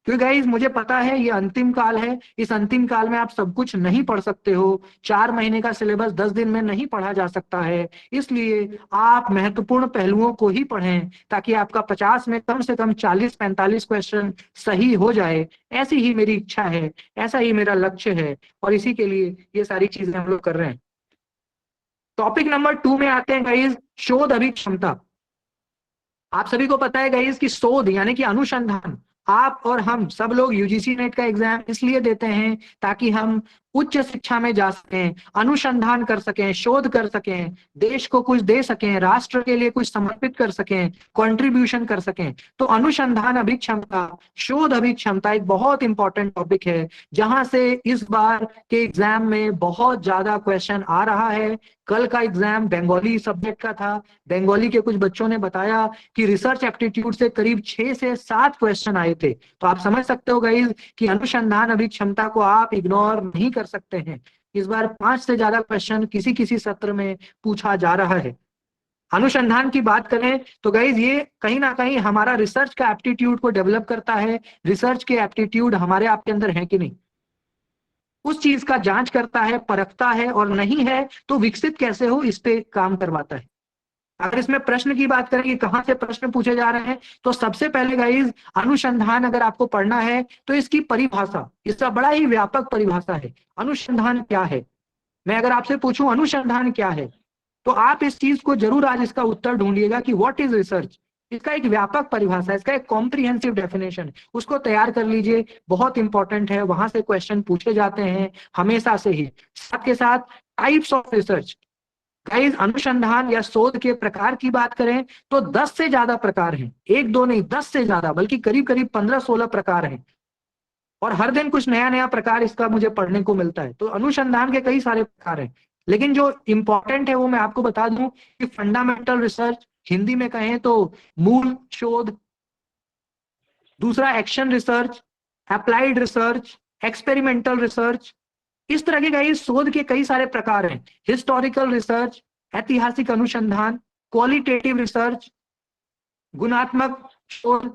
Speaker 3: क्योंकि गाइस मुझे पता है ये अंतिम काल है, इस अंतिम काल में आप सब कुछ नहीं पढ़ सकते हो, 4 महीने का सिलेबस 10 दिन में नहीं पढ़ा जा सकता है। इसलिए आप महत्वपूर्ण पहलुओं को ही पढ़ें, ताकि आपका 50 में कम से कम 40-45 क्वेश्चन सही हो जाए। ऐसी ही मेरी इच्छा है, ऐसा ही मेरा लक्ष्य है, और इसी के लिए ये सारी चीजें हम लोग कर रहे हैं। टॉपिक नंबर 2 में आते हैं गाइस, शोध अभिक्षमता। आप सभी को पता है गाइस कि शोध यानी कि अनुसंधान, आप और हम सब लोग यूजीसी नेट का एग्जाम इसलिए देते हैं ताकि हम उच्च शिक्षा में जा सकें, अनुसंधान कर सकें, शोध कर सकें, देश को कुछ दे सकें, राष्ट्र के लिए कुछ समर्पित कर सकें, कंट्रीब्यूशन कर सकें। तो अनुसंधान अभिक्षमता, शोध अभिक्षमता एक बहुत इंपॉर्टेंट टॉपिक है, जहां से इस बार के एग्जाम में बहुत ज्यादा क्वेश्चन आ रहा है। कल का एग्जाम बंगाली सब्जेक्ट का था, बंगाली के कुछ बच्चों ने बताया कि रिसर्च एप्टीट्यूड से करीब 6 से 7 क्वेश्चन आए थे। तो आप समझ सकते हो गाइस कि अनुसंधान अभिक्षमता को आप इग्नोर नहीं कर सकते हैं। इस बार 5 से ज्यादा क्वेश्चन किसी किसी सत्र में पूछा जा रहा है। अनुसंधान की बात करें तो गाइज ये कहीं ना कहीं हमारा रिसर्च का एप्टीट्यूड को डेवलप करता है। रिसर्च के एप्टीट्यूड हमारे आपके अंदर है कि नहीं? उस चीज का जांच करता है, परखता है, और नहीं है तो विकसित कैसे हो इस पे काम करवाता है। अगर इसमें प्रश्न की बात करें कि कहां से प्रश्न पूछे जा रहे हैं, तो सबसे पहले गाइज अनुसंधान अगर आपको पढ़ना है तो इसकी परिभाषा, इसका बड़ा ही व्यापक परिभाषा है। अनुसंधान क्या है? मैं अगर आपसे पूछूं अनुसंधान क्या है, तो आप इस चीज को जरूर आज इसका उत्तर ढूंढिएगा कि व्हाट इज रिसर्च। इसका एक व्यापक परिभाषा, इसका एक कॉम्प्रिहेंसिव डेफिनेशन, उसको तैयार कर लीजिए, बहुत इंपॉर्टेंट है, वहां से क्वेश्चन पूछे जाते हैं हमेशा से ही। साथ के साथ टाइप्स ऑफ रिसर्च, गाइस अनुसंधान या शोध के प्रकार की बात करें तो 10 से ज्यादा प्रकार हैं, एक दो नहीं 10 से ज्यादा, बल्कि करीब करीब 15-16 प्रकार हैं, और हर दिन कुछ नया नया प्रकार इसका मुझे पढ़ने को मिलता है। तो अनुसंधान के कई सारे प्रकार हैं, लेकिन जो इंपॉर्टेंट है वो मैं आपको बता दूं कि फंडामेंटल रिसर्च, हिंदी में कहें तो मूल शोध, दूसरा action research, applied research, experimental research, इस तरह के कई शोध के कई सारे प्रकार हैं। हिस्टोरिकल रिसर्च, ऐतिहासिक अनुसंधान, क्वालिटेटिव रिसर्च, गुणात्मक शोध,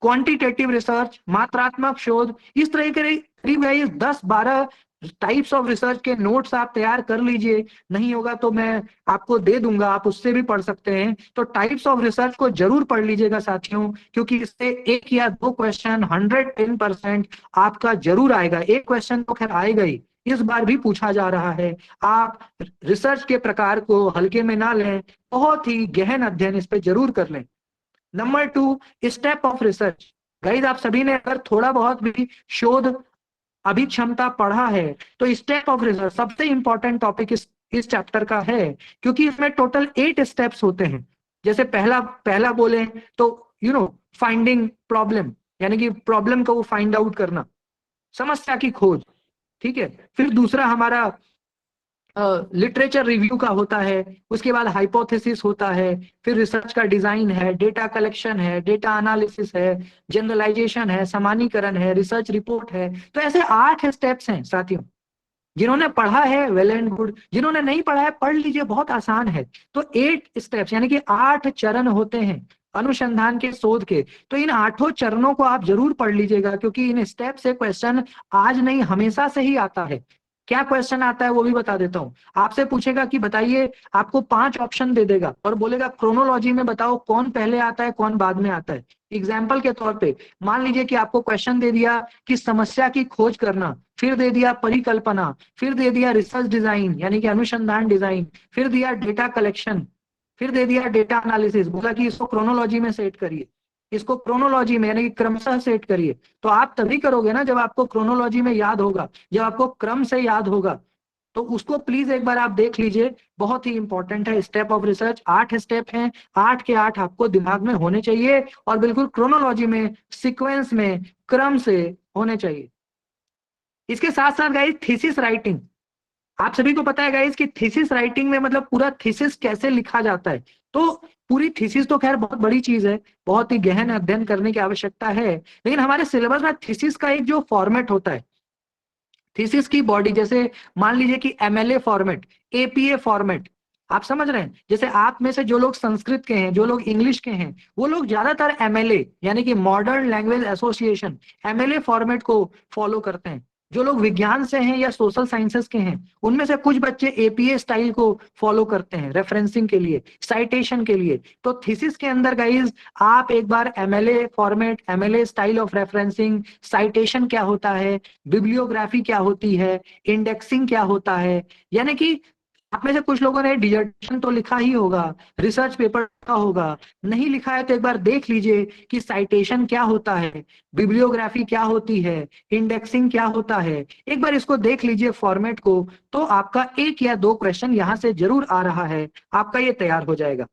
Speaker 3: क्वांटिटेटिव रिसर्च, मात्रात्मक शोध, इस तरह के करीब 10-12 टाइप्स ऑफ रिसर्च के नोट्स आप तैयार कर लीजिए। नहीं होगा तो मैं आपको दे दूंगा, आप उससे भी पढ़ सकते हैं। तो टाइप्स ऑफ रिसर्च को जरूर पढ़ लीजिएगा साथियों, क्योंकि इससे एक या दो क्वेश्चन 110% आपका जरूर आएगा। एक क्वेश्चन तो खैर आएगा ही, इस बार भी पूछा जा रहा है। आप रिसर्च के प्रकार को हल्के में ना लें, बहुत ही गहन अध्ययन इस पे जरूर कर लें। Number 2, step of research. Guys आप सभी ने अगर थोड़ा बहुत भी शोध अभिक्षमता पढ़ा है तो स्टेप ऑफ रिसर्च सबसे इंपॉर्टेंट टॉपिक इस चैप्टर का है, क्योंकि इसमें टोटल 8 स्टेप्स होते हैं। जैसे पहला बोले तो फाइंडिंग प्रॉब्लम, यानी कि प्रॉब्लम को फाइंड आउट करना, समस्या की खोज, ठीक है। फिर दूसरा हमारा लिटरेचर रिव्यू का होता है, उसके बाद हाइपोथेसिस होता है, फिर रिसर्च का डिजाइन है, डेटा कलेक्शन है, डेटा एनालिसिस है, जनरलाइजेशन है, सामान्यीकरण है, रिसर्च रिपोर्ट है। तो ऐसे 8 स्टेप्स हैं साथियों। जिन्होंने पढ़ा है वेल एंड गुड, जिन्होंने नहीं पढ़ा है पढ़ लीजिए, बहुत आसान है। तो 8 स्टेप्स यानी कि 8 चरण होते हैं अनुसंधान के, शोध के। तो इन 8 चरणों को आप जरूर पढ़ लीजिएगा, क्योंकि इन स्टेप से क्वेश्चन आज नहीं हमेशा से ही आता है। क्या क्वेश्चन आता है वो भी बता देता हूं। आपसे पूछेगा कि बताइए, आपको 5 ऑप्शन दे देगा और बोलेगा क्रोनोलॉजी में बताओ कौन पहले आता है कौन बाद में आता है। एग्जाम्पल के तौर पे मान लीजिए कि आपको क्वेश्चन दे दिया कि समस्या की खोज करना, फिर दे दिया परिकल्पना, फिर दे दिया रिसर्च डिजाइन यानी कि अनुसंधान डिजाइन, फिर दिया डेटा कलेक्शन, फिर दे दिया डेटा एनालिसिस, बोला कि इसको क्रोनोलॉजी में सेट करिए, इसको क्रोनोलॉजी में यानी कि क्रमशः सेट करिए। तो आप तभी करोगे ना जब आपको क्रोनोलॉजी में याद होगा, जब आपको क्रम से याद होगा। तो उसको प्लीज एक बार आप देख लीजिए, बहुत ही इंपॉर्टेंट है। स्टेप ऑफ रिसर्च 8 स्टेप हैं, 8 के 8 आपको दिमाग में होने चाहिए और बिल्कुल क्रोनोलॉजी में, सीक्वेंस में, क्रम से होने चाहिए। इसके साथ साथ गाइस थीसिस राइटिंग, आप सभी को पता है गाइस कि थीसिस राइटिंग में मतलब पूरा थीसिस कैसे लिखा जाता है। तो पूरी थीसिस तो खैर बहुत बड़ी चीज है, बहुत ही गहन अध्ययन करने की आवश्यकता है, लेकिन हमारे सिलेबस में थीसिस का एक जो फॉर्मेट होता है, थीसिस की बॉडी, जैसे मान लीजिए कि एमएलए फॉर्मेट, एपीए फॉर्मेट, आप समझ रहे हैं। जैसे आप में से जो लोग संस्कृत के हैं, जो लोग इंग्लिश के हैं, वो लोग ज्यादातर एमएलए यानी कि modern language association, MLA format को फॉलो करते हैं। जो लोग विज्ञान से हैं या सोशल साइंसेस के हैं, उनमें से कुछ बच्चे एपीए स्टाइल को फॉलो करते हैं रेफरेंसिंग के लिए, साइटेशन के लिए। तो थीसिस के अंदर गाइज आप एक बार MLA format, MLA style of referencing, citation क्या होता है, बिब्लियोग्राफी क्या होती है, इंडेक्सिंग क्या होता है, यानी कि आप में से कुछ लोगों ने डिजर्टेशन तो लिखा ही होगा, रिसर्च पेपर लिखा होगा, नहीं लिखा है तो एक बार देख लीजिए कि साइटेशन क्या होता है, बिब्लियोग्राफी क्या होती है, इंडेक्सिंग क्या होता है। एक बार इसको देख लीजिए फॉर्मेट को, तो आपका 1 या 2 क्वेश्चन यहां से जरूर आ रहा है, आपका ये तैयार हो जाएगा।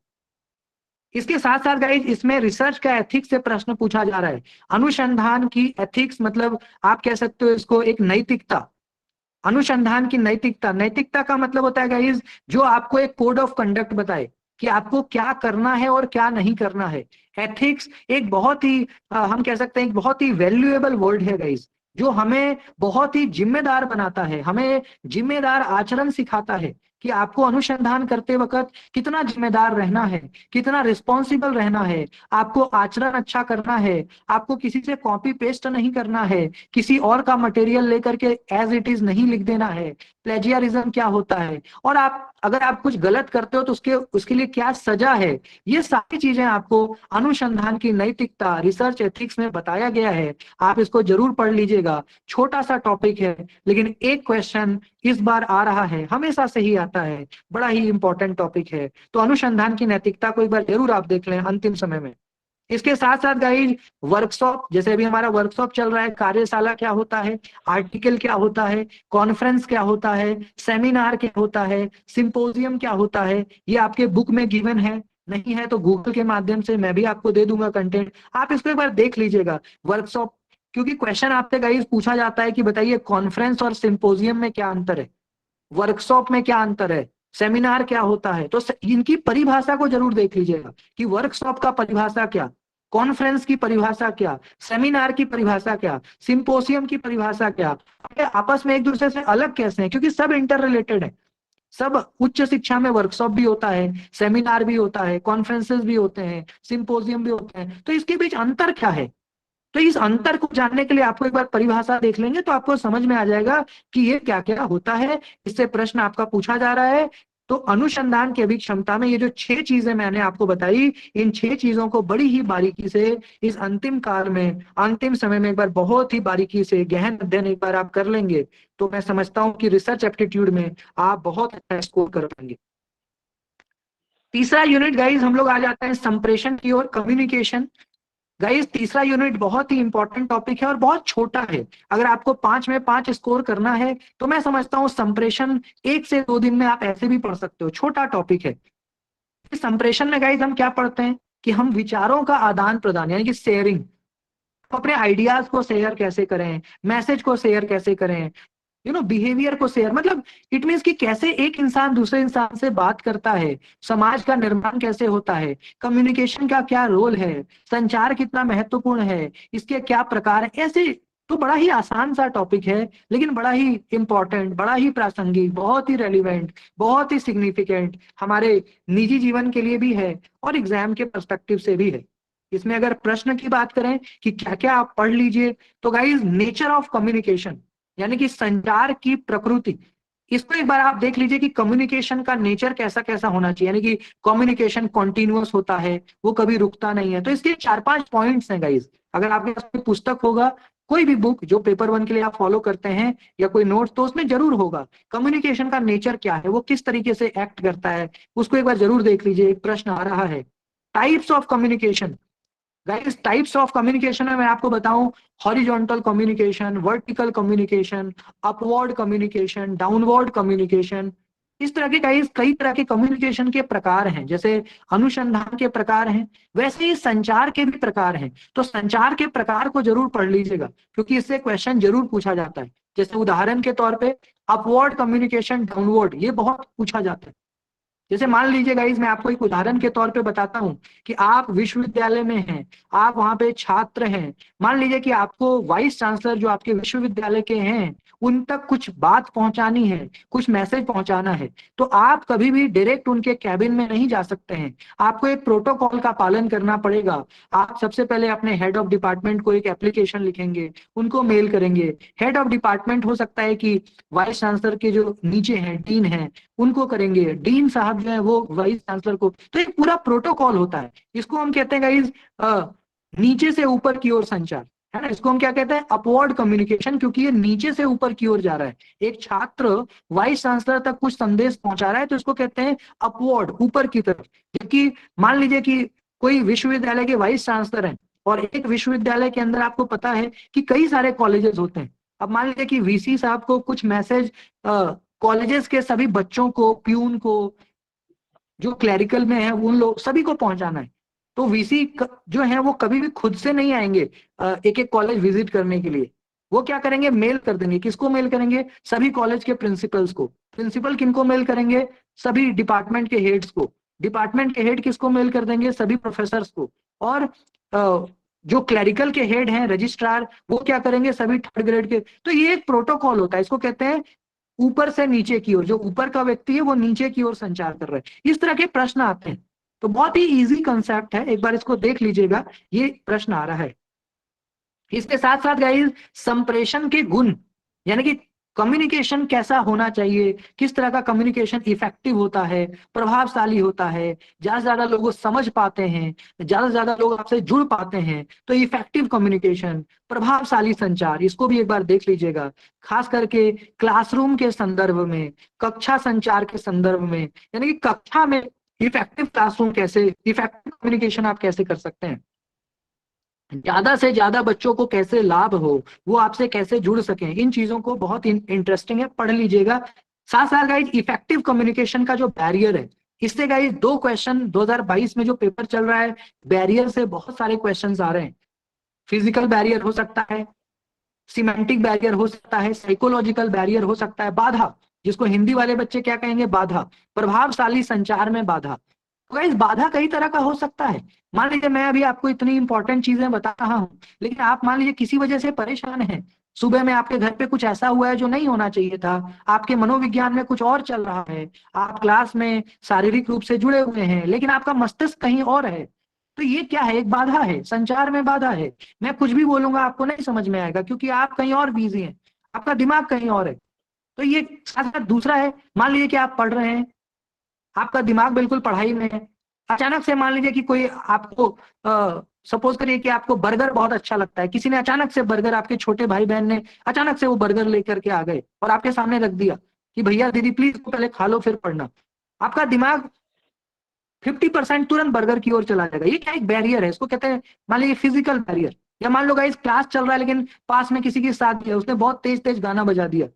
Speaker 3: इसके साथ साथ गाइस इसमें रिसर्च का एथिक्स से प्रश्न पूछा जा रहा है। अनुसंधान की एथिक्स मतलब आप कह सकते हो इसको एक नैतिकता, अनुसंधान की नैतिकता। नैतिकता का मतलब होता है गाइस जो आपको एक कोड ऑफ कंडक्ट बताए कि आपको क्या करना है और क्या नहीं करना है। एथिक्स एक बहुत ही हम कह सकते हैं एक बहुत ही वैल्यूएबल वर्ड है गाइस, जो हमें बहुत ही जिम्मेदार बनाता है, हमें जिम्मेदार आचरण सिखाता है कि आपको अनुसंधान करते वक्त कितना जिम्मेदार रहना है, कितना रिस्पॉन्सिबल रहना है, आपको आचरण अच्छा करना है, आपको किसी से कॉपी पेस्ट नहीं करना है, किसी और का मटेरियल लेकर के एज इट इज नहीं लिख देना है, प्लेजियरिज्म क्या होता है, और आप अगर आप कुछ गलत करते हो तो उसके लिए क्या सजा है। ये सारी चीजें आपको अनुसंधान की नैतिकता, रिसर्च एथिक्स में बताया गया है। आप इसको जरूर पढ़ लीजिएगा। छोटा सा टॉपिक है, लेकिन एक क्वेश्चन इस बार आ रहा है, हमेशा से ही आता है, बड़ा ही इंपॉर्टेंट टॉपिक है। तो अनुसंधान की नैतिकता को एक बार जरूर आप देख लें अंतिम समय में। इसके साथ साथ गाइज वर्कशॉप, जैसे अभी हमारा वर्कशॉप चल रहा है, कार्यशाला क्या होता है, आर्टिकल क्या होता है, कॉन्फ्रेंस क्या होता है, सेमिनार क्या होता है, सिंपोजियम क्या होता है, ये आपके बुक में गिवन है। नहीं है तो गूगल के माध्यम से मैं भी आपको दे दूंगा कंटेंट, आप इसको एक बार देख लीजिएगा। वर्कशॉप, क्योंकि क्वेश्चन आपसे गाइज पूछा जाता है कि बताइए कॉन्फ्रेंस और सिंपोजियम में क्या अंतर है, वर्कशॉप में क्या अंतर है, सेमिनार क्या होता है। तो इनकी परिभाषा को जरूर देख लीजिएगा कि वर्कशॉप का परिभाषा क्या, कॉन्फ्रेंस की परिभाषा क्या, सेमिनार की परिभाषा क्या, सिंपोजियम की परिभाषा क्या, आपस में एक दूसरे से अलग कैसे हैं, क्योंकि सब इंटर रिलेटेड है। सब उच्च शिक्षा में वर्कशॉप भी होता है, सेमिनार भी होता है, कॉन्फ्रेंसेस भी होते हैं, सिंपोजियम भी होते हैं, तो इसके बीच अंतर क्या है। तो इस अंतर को जानने के लिए आपको एक बार परिभाषा देख लेंगे तो आपको समझ में आ जाएगा कि ये क्या क्या होता है। इससे प्रश्न आपका पूछा जा रहा है। तो अनुसंधान की अभिक्षमता में ये जो 6 चीजें मैंने आपको बताई, इन 6 चीजों को बड़ी ही बारीकी से इस अंतिम काल में, अंतिम समय में एक बार बहुत ही बारीकी से गहन अध्ययन एक बार आप कर लेंगे तो मैं समझता हूं कि रिसर्च एप्टीट्यूड में आप बहुत अच्छा स्कोर कर पाएंगे। तीसरा यूनिट गाइज हम लोग आ जाते हैं संप्रेषण की ओर, कम्युनिकेशन। गाइस तीसरा यूनिट बहुत ही इंपॉर्टेंट टॉपिक है और बहुत छोटा है। अगर आपको 5 में 5 स्कोर करना है तो मैं समझता हूं संप्रेषण 1 से 2 दिन में आप ऐसे भी पढ़ सकते हो, छोटा टॉपिक है। इस संप्रेषण में गाइस हम क्या पढ़ते हैं कि हम विचारों का आदान प्रदान यानी कि शेयरिंग, अपने आइडियाज को शेयर कैसे करें, मैसेज को शेयर कैसे करें, बिहेवियर को शेयर, मतलब इट मीन्स कि कैसे एक इंसान दूसरे इंसान से बात करता है, समाज का निर्माण कैसे होता है, कम्युनिकेशन का क्या रोल है, संचार कितना महत्वपूर्ण है, इसके क्या प्रकार है। ऐसे तो बड़ा ही आसान सा टॉपिक है, लेकिन बड़ा ही इंपॉर्टेंट, बड़ा ही प्रासंगिक, बहुत ही रेलिवेंट, बहुत ही सिग्निफिकेंट हमारे निजी जीवन के लिए भी है और एग्जाम के पर्सपेक्टिव से भी है। इसमें अगर प्रश्न की बात करें कि क्या क्या आप पढ़ लीजिए, तो गाइज नेचर ऑफ कम्युनिकेशन यानी कि संचार की प्रकृति, इसको एक बार आप देख लीजिए कि कम्युनिकेशन का नेचर कैसा कैसा होना चाहिए, यानी कि कम्युनिकेशन कॉन्टिन्यूअस होता है, वो कभी रुकता नहीं है। तो इसके 4-5 पॉइंट्स हैं गाइज। अगर आपके पास कोई पुस्तक होगा, कोई भी बुक जो पेपर 1 के लिए आप फॉलो करते हैं या कोई नोट, तो उसमें जरूर होगा कम्युनिकेशन का नेचर क्या है, वो किस तरीके से एक्ट करता है, उसको एक बार जरूर देख लीजिए। एक प्रश्न आ रहा है types of communication. Guys types of communication में मैं आपको बताऊं, horizontal communication, vertical communication, upward communication, downward communication, इस तरह के गाइस कई तरह के कम्युनिकेशन के प्रकार हैं। जैसे अनुसंधान के प्रकार हैं, वैसे ही संचार के भी प्रकार हैं। तो संचार के प्रकार को जरूर पढ़ लीजिएगा, क्योंकि इससे क्वेश्चन जरूर पूछा जाता है। जैसे उदाहरण के तौर पे अपवर्ड कम्युनिकेशन, डाउनवर्ड, ये बहुत पूछा जाता है। जैसे मान लीजिए गाइस, मैं आपको एक उदाहरण के तौर पे बताता हूं कि आप विश्वविद्यालय में हैं, आप वहां पे छात्र हैं। मान लीजिए कि आपको वाइस चांसलर जो आपके विश्वविद्यालय के हैं उन तक कुछ बात पहुंचानी है, कुछ मैसेज पहुंचाना है, तो आप कभी भी डायरेक्ट उनके कैबिन में नहीं जा सकते हैं। आपको एक प्रोटोकॉल का पालन करना पड़ेगा। आप सबसे पहले अपने हेड ऑफ डिपार्टमेंट को एक एप्लीकेशन लिखेंगे, उनको मेल करेंगे। हेड ऑफ डिपार्टमेंट हो सकता है कि वाइस चांसलर के जो नीचे हैं, डीन हैं, उनको करेंगे, डीन साहब जो है वो वाइस चांसलर को। तो एक पूरा प्रोटोकॉल होता है। इसको हम कहते हैं गाइज नीचे से ऊपर की ओर संचार, है ना। इसको हम क्या कहते हैं, अपवर्ड कम्युनिकेशन, क्योंकि ये नीचे से ऊपर की ओर जा रहा है। एक छात्र वाइस चांसलर तक कुछ संदेश पहुंचा रहा है तो इसको कहते हैं अपवर्ड, ऊपर की तरफ। जबकि मान लीजिए कि कोई विश्वविद्यालय के वाइस चांसलर हैं और एक विश्वविद्यालय के अंदर आपको पता है कि कई सारे कॉलेजेस होते हैं। अब मान लीजिए कि वीसी साहब को कुछ मैसेज कॉलेजेस के सभी बच्चों को, प्यून को, जो क्लरिकल में है उन लोग सभी को पहुंचाना है। तो वीसी जो है वो कभी भी खुद से नहीं आएंगे एक एक कॉलेज विजिट करने के लिए। वो क्या करेंगे, मेल कर देंगे। किसको मेल करेंगे, सभी कॉलेज के प्रिंसिपल्स को। प्रिंसिपल किनको मेल करेंगे, सभी डिपार्टमेंट के हेड्स को। डिपार्टमेंट के हेड किसको मेल कर देंगे, सभी प्रोफेसर्स को। और जो क्लरिकल के हेड हैं, रजिस्ट्रार, वो क्या करेंगे, सभी 3rd ग्रेड के। तो ये एक प्रोटोकॉल होता है, इसको कहते हैं ऊपर से नीचे की ओर, जो ऊपर का व्यक्ति है वो नीचे की ओर संचार कर रहा है, इस तरह के प्रश्न आते हैं। तो बहुत ही इजी कंसेप्ट है, एक बार इसको देख लीजिएगा, ये प्रश्न आ रहा है। इसके साथ साथ गाइस संप्रेषण के गुण, यानी कि कम्युनिकेशन कैसा होना चाहिए, किस तरह का कम्युनिकेशन इफेक्टिव होता है, प्रभावशाली होता है, ज्यादा से ज्यादा लोग समझ पाते हैं, ज्यादा से ज्यादा लोग आपसे जुड़ पाते हैं, तो इफेक्टिव कम्युनिकेशन, प्रभावशाली संचार, इसको भी एक बार देख लीजिएगा। खास करके क्लासरूम के संदर्भ में, कक्षा संचार के संदर्भ में, यानी कि कक्षा में इफेक्टिव क्लासरूम कैसे, इफेक्टिव कम्युनिकेशन आप कैसे कर सकते हैं, ज्यादा से ज्यादा बच्चों को कैसे लाभ हो, वो आपसे कैसे जुड़ सकें, इन चीजों को बहुत इंटरेस्टिंग है, पढ़ लीजिएगा। साथ साथ गाइज इफेक्टिव कम्युनिकेशन का जो बैरियर है, इससे गाइज 2 क्वेश्चन 2022 में जो पेपर चल रहा है, बैरियर से बहुत सारे क्वेश्चंस आ रहे हैं। फिजिकल बैरियर हो सकता है, सिमेंटिक बैरियर हो सकता है, साइकोलॉजिकल बैरियर हो सकता है, बाधा, जिसको हिंदी वाले बच्चे क्या कहेंगे, बाधा, प्रभावशाली संचार में बाधा। तो गाइस बाधा कई तरह का हो सकता है। मान लीजिए मैं अभी आपको इतनी इंपॉर्टेंट चीजें बता रहा हूं, लेकिन आप मान लीजिए किसी वजह से परेशान हैं, सुबह में आपके घर पे कुछ ऐसा हुआ है जो नहीं होना चाहिए था, आपके मनोविज्ञान में कुछ और चल रहा है, आप क्लास में शारीरिक रूप से जुड़े हुए हैं, लेकिन आपका मस्तिष्क कहीं और है, तो ये क्या है, एक बाधा है, संचार में बाधा है। मैं कुछ भी बोलूंगा आपको नहीं समझ में आएगा, क्योंकि आप कहीं और बिजी हैं, आपका दिमाग कहीं और है। तो ये साथ साथ दूसरा है, मान लीजिए कि आप पढ़ रहे हैं, आपका दिमाग बिल्कुल पढ़ाई में है, अचानक से मान लीजिए कि कोई आपको सपोज करिए कि आपको बर्गर बहुत अच्छा लगता है, किसी ने अचानक से बर्गर, आपके छोटे भाई बहन ने अचानक से वो बर्गर लेकर के आ गए और आपके सामने रख दिया कि भैया दीदी प्लीज पहले खा लो फिर पढ़ना, आपका दिमाग 50% तुरंत बर्गर की ओर चला जाएगा। ये क्या, एक बैरियर है, इसको कहते हैं मान लीजिए फिजिकल बैरियर। या मान लो गाइस क्लास चल रहा है लेकिन पास में किसी के साथ है, उसने बहुत तेज तेज गाना बजा दिया,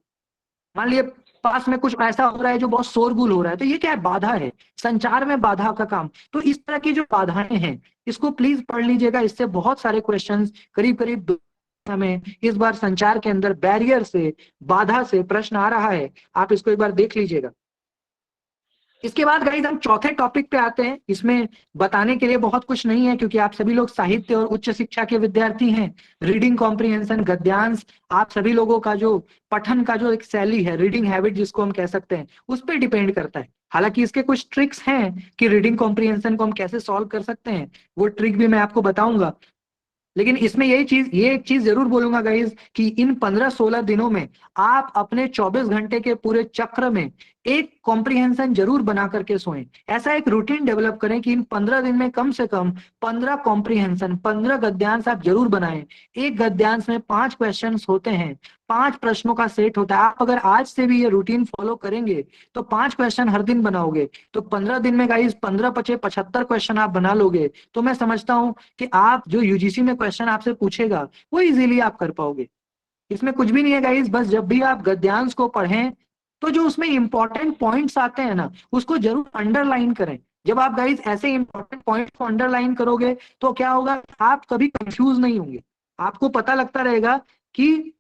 Speaker 3: मान लीजिए पास में कुछ ऐसा हो रहा है जो बहुत शोरगुल हो रहा है, तो ये क्या है, बाधा है, संचार में बाधा का काम। तो इस तरह की जो बाधाएं हैं, इसको प्लीज पढ़ लीजिएगा, इससे बहुत सारे क्वेश्चंस करीब करीब में इस बार संचार के अंदर बैरियर से, बाधा से प्रश्न आ रहा है, आप इसको एक बार देख लीजिएगा। इसके बाद गाइस हम चौथे टॉपिक पे आते हैं। इसमें बताने के लिए बहुत कुछ नहीं है, क्योंकि आप सभी लोग साहित्य और उच्च शिक्षा के विद्यार्थी हैं। रीडिंग कॉम्प्रिहेंशन, गद्यांश, आप सभी लोगों का जो पठन का जो एक शैली है, रीडिंग हैबिट जिसको हम कह सकते हैं, उस पर डिपेंड करता है। हालांकि इसके कुछ ट्रिक्स हैं कि रीडिंग कॉम्प्रिहेंशन को हम कैसे सॉल्व कर सकते हैं, वो ट्रिक भी मैं आपको बताऊंगा। लेकिन इसमें ये एक चीज जरूर बोलूंगा गाइज, कि इन 15-16 दिनों में आप अपने 24 घंटे के पूरे चक्र में एक कॉम्प्रिहेंशन जरूर बना करके सोएं। ऐसा एक रूटीन डेवलप करें कि इन 15 दिन में कम से कम 15 कॉम्प्रिहेंशन, 15 गद्यांश आप जरूर बनाएं। एक गद्यांश में 5 क्वेश्चन होते हैं, 5 प्रश्नों का सेट होता है। आप अगर आज से भी ये रूटीन फॉलो करेंगे तो 5 क्वेश्चन हर दिन बनाओगे, तो 15 दिन में गाइज 15-5 75 क्वेश्चन आप बना लोगे। तो मैं समझता हूं कि आप जो यूजीसी में क्वेश्चन आपसे पूछेगा वो इजीली आप कर पाओगे। इसमें कुछ भी नहीं है गाइस, बस जब भी आप गद्यांश को पढ़ें तो जो उसमें इंपॉर्टेंट पॉइंट्स आते हैं ना, उसको जरूर अंडरलाइन करें। जब आप गाइस ऐसे इंपॉर्टेंट पॉइंट्स को अंडरलाइन करोगे तो क्या होगा, आप कभी कंफ्यूज नहीं होंगे, आपको पता लगता रहेगा कि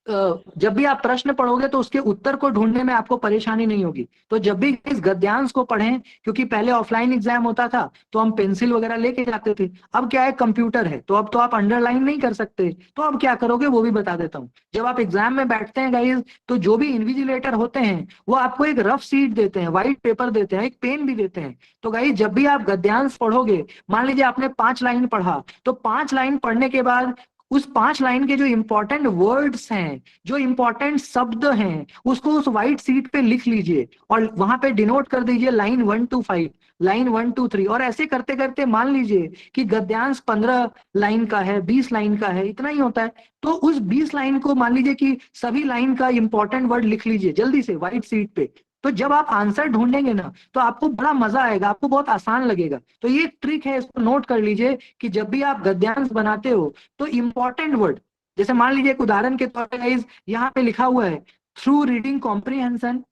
Speaker 3: जब भी आप प्रश्न पढ़ोगे तो उसके उत्तर को ढूंढने में आपको परेशानी नहीं होगी। तो जब भी इस गद्यांश को पढ़ें, क्योंकि पहले ऑफलाइन एग्जाम होता था तो हम पेंसिल वगैरह लेके जाते थे, अब क्या है, कंप्यूटर है, तो अब तो आप अंडरलाइन नहीं कर सकते, तो अब क्या करोगे वो भी बता देता हूँ। जब आप एग्जाम में बैठते हैं गाइज, तो जो भी इन्विजिलेटर होते हैं वो आपको एक रफ शीट देते हैं, व्हाइट पेपर देते हैं, एक पेन भी देते हैं। तो गाइज जब भी आप गद्यांश पढ़ोगे, मान लीजिए आपने 5 लाइन पढ़ा, तो 5 लाइन पढ़ने के बाद उस 5 लाइन के जो इंपॉर्टेंट वर्ड्स हैं, जो इंपॉर्टेंट शब्द हैं, उसको उस व्हाइट सीट पे लिख लीजिए और वहां पे डिनोट कर दीजिए लाइन 1 to 5, लाइन 1 to 3, और ऐसे करते करते मान लीजिए कि गद्यांश 15 लाइन का है, 20 लाइन का है, इतना ही होता है। तो उस 20 लाइन को मान लीजिए कि सभी लाइन का इंपॉर्टेंट वर्ड लिख लीजिए जल्दी से व्हाइट सीट पे। तो जब आप आंसर ढूंढेंगे ना, तो आपको बड़ा मजा आएगा, आपको बहुत आसान लगेगा। तो ये एक ट्रिक है, इसको नोट कर लीजिए कि जब भी आप गद्यांश बनाते हो तो इंपॉर्टेंट वर्ड, जैसे मान लीजिए एक उदाहरण के तौर पे गाइस यहाँ पे लिखा हुआ है, through reading comprehension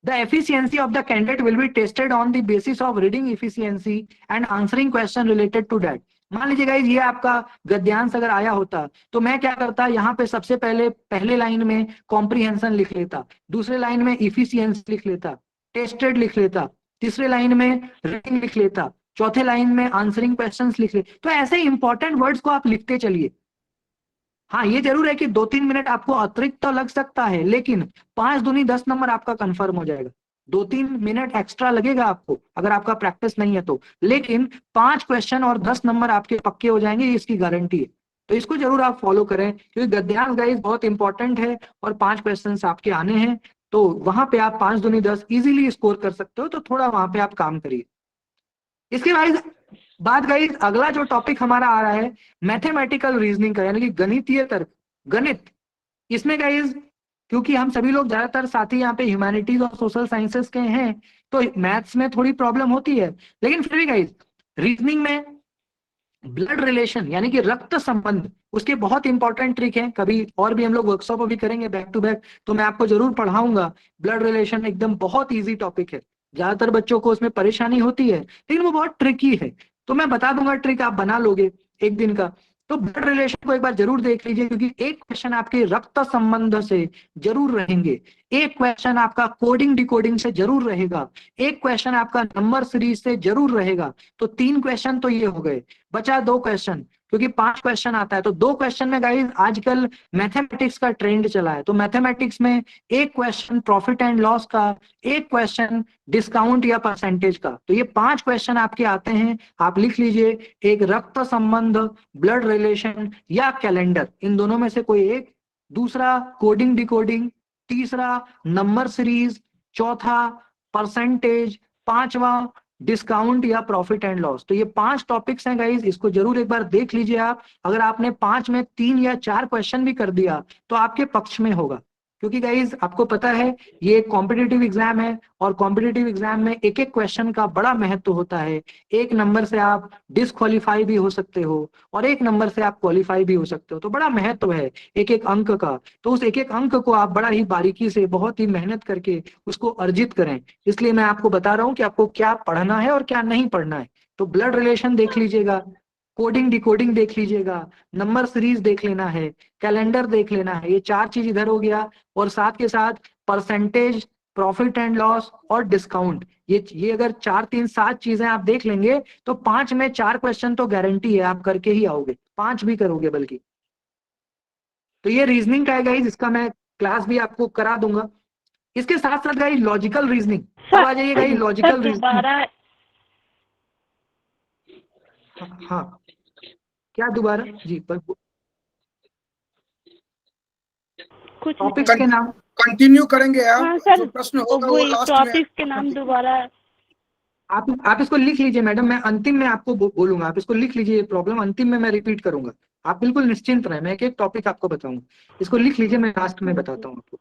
Speaker 3: the efficiency of the candidate will be tested on the basis of reading efficiency and answering question related to that। मान लीजिए गाइस ये आपका गद्यांश अगर आया होता तो मैं क्या करता, यहाँ पे सबसे पहले लाइन में कॉम्प्रिहेंशन लिख लेता, दूसरे लाइन में इफिशियंसी लिख लेता, टेस्टेड लिख लेता, तीसरे लाइन में रीडिंग लिख लेता, चौथे लाइन में आंसरिंग क्वेश्चंस लिख लेता। तो ऐसे इंपॉर्टेंट वर्ड्स को आप लिखते चलिए। हाँ ये जरूर है कि 2-3 मिनट आपको अतिरिक्त तो लग सकता है, लेकिन 5 दूनी 10 नंबर आपका कंफर्म हो जाएगा। 2-3 मिनट एक्स्ट्रा लगेगा आपको अगर आपका प्रैक्टिस नहीं है तो, लेकिन 5 क्वेश्चन और 10 नंबर आपके पक्के हो जाएंगे, ये इसकी गारंटी है। तो इसको जरूर आप फॉलो करें, क्योंकि गद्यांश गाइस बहुत इंपॉर्टेंट है और 5 क्वेश्चन आपके आने हैं, तो वहां पे आप 5 दूनी 10 इजीली स्कोर कर सकते हो, तो थोड़ा वहां पे आप काम करिए। इसके बाद गाइस अगला जो टॉपिक हमारा आ रहा है मैथमेटिकल रीजनिंग का, यानी कि गणितीय तर्क, गणित। इसमें गाइस क्योंकि हम सभी लोग ज्यादातर साथी यहाँ पे ह्यूमैनिटीज और सोशल साइंसेस के हैं, तो मैथ्स में थोड़ी प्रॉब्लम होती है, लेकिन फिर भी गाइस रीजनिंग में ब्लड रिलेशन यानी कि रक्त संबंध, उसके बहुत इंपॉर्टेंट ट्रिक है। कभी और भी हम लोग वर्कशॉप भी करेंगे बैक टू बैक, तो मैं आपको जरूर पढ़ाऊंगा। ब्लड रिलेशन एकदम बहुत इजी टॉपिक है, ज्यादातर बच्चों को उसमें परेशानी होती है, लेकिन वो बहुत ट्रिकी है। तो मैं बता दूंगा ट्रिक, आप बना लोगे एक दिन का। तो ब्लड रिलेशन को एक बार जरूर देख लीजिए, क्योंकि एक क्वेश्चन आपके रक्त संबंध से जरूर रहेंगे, एक क्वेश्चन आपका कोडिंग डिकोडिंग से जरूर रहेगा, एक क्वेश्चन आपका नंबर सीरीज से जरूर रहेगा। तो 3 क्वेश्चन तो ये हो गए, बचा 2 क्वेश्चन, क्योंकि 5 क्वेश्चन आता है। तो 2 क्वेश्चन में गाइस आजकल मैथमेटिक्स का ट्रेंड चला है, तो मैथमेटिक्स में एक क्वेश्चन प्रॉफिट एंड लॉस का, एक क्वेश्चन डिस्काउंट या परसेंटेज का। तो ये 5 क्वेश्चन आपके आते हैं, आप लिख लीजिए, एक रक्त संबंध, ब्लड रिलेशन या कैलेंडर, इन दोनों में से कोई एक, दूसरा कोडिंग डिकोडिंग, तीसरा नंबर सीरीज, चौथा परसेंटेज, पांचवा डिस्काउंट या प्रॉफिट एंड लॉस। तो ये 5 टॉपिक्स हैं गाइस, इसको जरूर एक बार देख लीजिए आप। अगर आपने 5 में 3 या 4 क्वेश्चन भी कर दिया तो आपके पक्ष में होगा, क्योंकि गाइस आपको पता है ये एक कॉम्पिटिटिव एग्जाम है, और कॉम्पिटिटिव एग्जाम में एक एक क्वेश्चन का बड़ा महत्व होता है। एक नंबर से आप डिसक्वालीफाई भी हो सकते हो और एक नंबर से आप क्वालिफाई भी हो सकते हो, तो बड़ा महत्व है एक एक अंक का। तो उस एक एक अंक को आप बड़ा ही बारीकी से, बहुत ही मेहनत करके उसको अर्जित करें। इसलिए मैं आपको बता रहा हूँ कि आपको क्या पढ़ना है और क्या नहीं पढ़ना है। तो ब्लड रिलेशन देख लीजिएगा, कोडिंग डिकोडिंग देख लीजिएगा, नंबर सीरीज देख लेना है, कैलेंडर देख लेना है, ये 4 चीज इधर हो गया, और साथ के साथ परसेंटेज, प्रॉफिट एंड लॉस और डिस्काउंट, ये अगर 4 3 7 चीजें आप देख लेंगे तो 5 में 4 क्वेश्चन तो गारंटी है आप करके ही आओगे, 5 भी करोगे बल्कि। तो ये रीजनिंग का है गाइस, इसका मैं क्लास भी आपको करा दूंगा। इसके साथ साथ गाइस लॉजिकल रीजनिंग, अब आ जाइए गाइस लॉजिकल रीजनिंग। हाँ क्या दोबारा जी, पर
Speaker 4: कुछ
Speaker 3: टॉपिक्स के नाम
Speaker 1: कंटिन्यू करेंगे आप।
Speaker 4: हाँ सर,
Speaker 1: जो प्रश्न होगा वो
Speaker 4: वही
Speaker 1: लास्ट में।
Speaker 4: टॉपिक्स के नाम दोबारा।
Speaker 3: आप इसको लिख लीजिए मैडम, मैं अंतिम में आपको बोलूंगा, आप इसको लिख लीजिए, प्रॉब्लम अंतिम में मैं रिपीट करूंगा, आप बिल्कुल निश्चिंत रहे, मैं एक एक टॉपिक आपको बताऊंगा, इसको लिख लीजिए, मैं लास्ट में बताता हूँ आपको।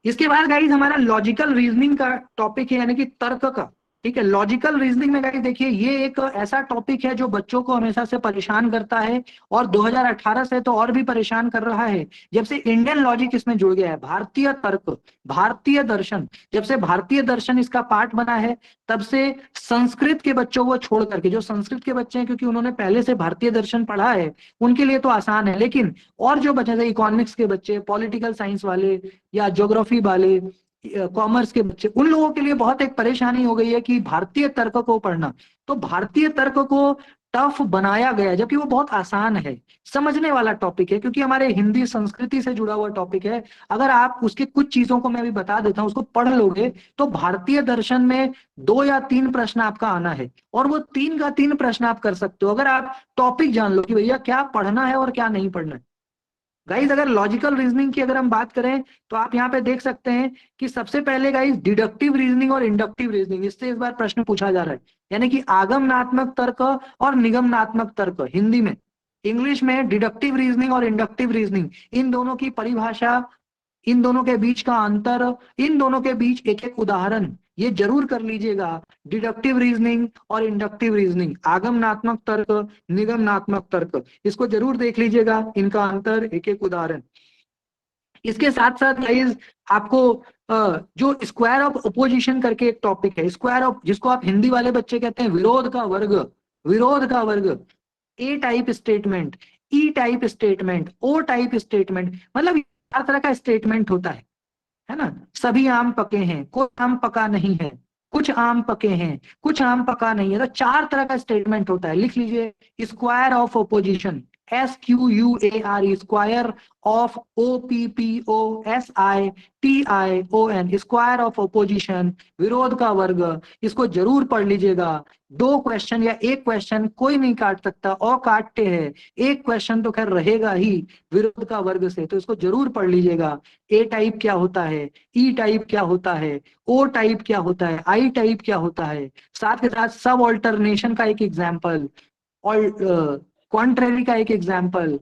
Speaker 3: इसके बाद गाइस हमारा लॉजिकल रीजनिंग का टॉपिक है, यानी कि तर्क का। ठीक है, लॉजिकल रीजनिंग में गाइस देखिए, ये एक ऐसा टॉपिक है जो बच्चों को हमेशा से परेशान करता है, और 2018 से तो और भी परेशान कर रहा है, जब से इंडियन लॉजिक इसमें जुड़ गया है, भारतीय तर्क, भारतीय दर्शन, जब से भारतीय दर्शन इसका पार्ट बना है, तब से संस्कृत के बच्चों को छोड़ करके, जो संस्कृत के बच्चे हैं क्योंकि उन्होंने पहले से भारतीय दर्शन पढ़ा है, उनके लिए तो आसान है, लेकिन और जो बच्चे थे इकोनॉमिक्स के बच्चे, पॉलिटिकल साइंस वाले या ज्योग्राफी वाले, कॉमर्स के बच्चे, उन लोगों के लिए बहुत एक परेशानी हो गई है कि भारतीय तर्क को पढ़ना। तो भारतीय तर्क को टफ बनाया गया, जबकि वो बहुत आसान है, समझने वाला टॉपिक है, क्योंकि हमारे हिंदी संस्कृति से जुड़ा हुआ टॉपिक है। अगर आप उसके कुछ चीजों को मैं अभी बता देता हूँ, उसको पढ़ लोगे तो भारतीय दर्शन में 2 या 3 प्रश्न आपका आना है, और वो 3 का 3 प्रश्न आप कर सकते हो, अगर आप टॉपिक जान लो कि भैया क्या पढ़ना है और क्या नहीं पढ़ना है। गाइज अगर लॉजिकल रीजनिंग की अगर हम बात करें, तो आप यहाँ पे देख सकते हैं कि सबसे पहले गाइज डिडक्टिव रीजनिंग और इंडक्टिव रीजनिंग, इससे इस बार प्रश्न पूछा जा रहा है, यानी कि आगमनात्मक तर्क और निगमनात्मक तर्क हिंदी में। इंग्लिश में डिडक्टिव रीजनिंग और इंडक्टिव रीजनिंग, इन दोनों की परिभाषा, इन दोनों के बीच का अंतर, इन दोनों के बीच एक एक उदाहरण, ये जरूर कर लीजिएगा। डिडक्टिव रीजनिंग और इंडक्टिव रीजनिंग, आगमनात्मक तर्क, निगमनात्मक तर्क, इसको जरूर देख लीजिएगा, इनका अंतर, एक एक उदाहरण। इसके साथ साथ गाइस आपको जो स्क्वायर ऑफ अपोजिशन करके एक टॉपिक है, स्क्वायर ऑफ, जिसको आप हिंदी वाले बच्चे कहते हैं विरोध का वर्ग, विरोध का वर्ग, ए टाइप स्टेटमेंट, ई टाइप स्टेटमेंट, ओ टाइप स्टेटमेंट, मतलब 4 तरह का स्टेटमेंट होता है ना। सभी आम पके हैं, कोई आम पका नहीं है, कुछ आम पके हैं, कुछ आम पका नहीं है, तो 4 तरह का स्टेटमेंट होता है, लिख लीजिए। Square of opposition, SQUARE, square of OPPOSITION, square of opposition, विरोध का वर्ग। इसको जरूर पढ़ लीजिएगा। 2 क्वेश्चन या 1 क्वेश्चन कोई नहीं काट सकता, और काटते हैं 1 क्वेश्चन तो खैर रहेगा ही विरोध का वर्ग से, तो इसको जरूर पढ़ लीजिएगा। ए टाइप क्या होता है, ई टाइप क्या होता है, ओ टाइप क्या होता है, आई टाइप क्या होता है, साथ के साथ सब ऑल्टरनेशन का एक एग्जाम्पल, और कॉन्ट्रेरी का एक एग्जाम्पल,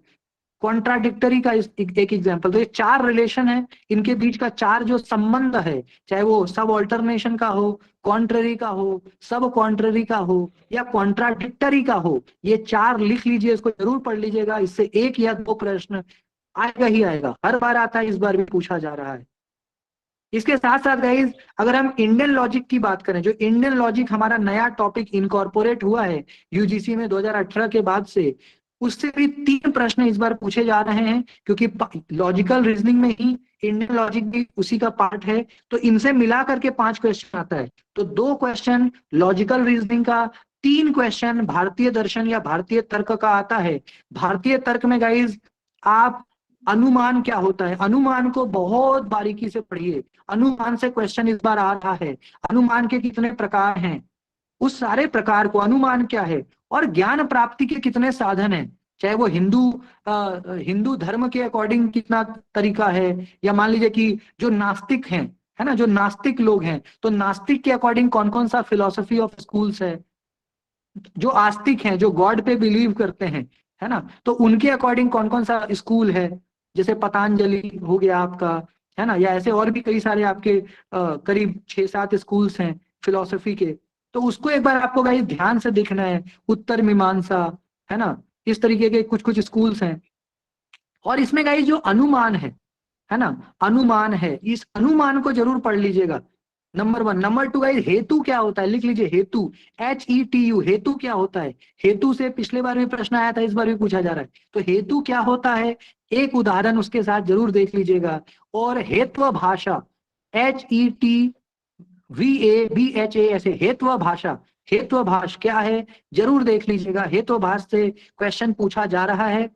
Speaker 3: कॉन्ट्राडिक्टरी का एक एग्जाम्पल। तो ये 4 रिलेशन है, इनके बीच का 4 जो संबंध है, चाहे वो सब ऑल्टरनेशन का हो, कॉन्ट्रेरी का हो, सब कॉन्ट्रेरी का हो, या कॉन्ट्राडिक्टरी का हो, ये 4 लिख लीजिए, इसको जरूर पढ़ लीजिएगा। इससे 1 या 2 प्रश्न आएगा ही आएगा, हर बार आता है, इस बार भी पूछा जा रहा है। इसके साथ साथ गाइज, अगर हम इंडियन लॉजिक की बात करें, जो इंडियन लॉजिक हमारा नया टॉपिक इनकॉर्पोरेट हुआ है यूजीसी में 2018 के बाद से, उससे भी 3 प्रश्न इस बार पूछे जा रहे हैं, क्योंकि लॉजिकल रीजनिंग में ही इंडियन लॉजिक भी उसी का पार्ट है, तो इनसे मिला करके 5 क्वेश्चन आता है। तो 2 क्वेश्चन लॉजिकल रीजनिंग का, 3 क्वेश्चन भारतीय दर्शन या भारतीय तर्क का आता है। भारतीय तर्क में गाइज आप अनुमान क्या होता है, अनुमान को बहुत बारीकी से पढ़िए। अनुमान से क्वेश्चन इस बार आ रहा है, अनुमान के कितने प्रकार हैं, उस सारे प्रकार को, अनुमान क्या है, और ज्ञान प्राप्ति के कितने साधन हैं, चाहे वो हिंदू धर्म के अकॉर्डिंग कितना तरीका है, या मान लीजिए कि जो नास्तिक हैं, है ना, जो नास्तिक लोग हैं, तो नास्तिक के अकॉर्डिंग कौन कौन सा फिलोसफी ऑफ स्कूल्स है, जो आस्तिक हैं, जो गॉड पे बिलीव करते हैं, है ना, तो उनके अकॉर्डिंग कौन कौन सा स्कूल है, जैसे पतंजलि हो गया आपका, है ना, या ऐसे और भी कई सारे आपके करीब 6-7 स्कूल्स हैं फिलोसफी के। तो उसको एक बार आपको गाइस ध्यान से देखना है। उत्तर मीमांसा, है ना, इस तरीके के कुछ कुछ स्कूल्स हैं। और इसमें गाइस जो अनुमान है ना, अनुमान है, इस अनुमान को जरूर पढ़ लीजिएगा, नंबर 1। नंबर 2 गाइस, हेतु क्या होता है, लिख लीजिए हेतु, HETU, हेतु क्या होता है। हेतु से पिछले बार भी प्रश्न आया था, इस बार भी पूछा जा रहा है, तो हेतु क्या होता है, एक उदाहरण उसके साथ जरूर देख लीजिएगा। और हेत्व भाषा, HETVABHA, ऐसे हेत्व भाषा, हेत्व भाष क्या है जरूर देख लीजिएगा। हेत्व भाष से क्वेश्चन पूछा जा रहा है।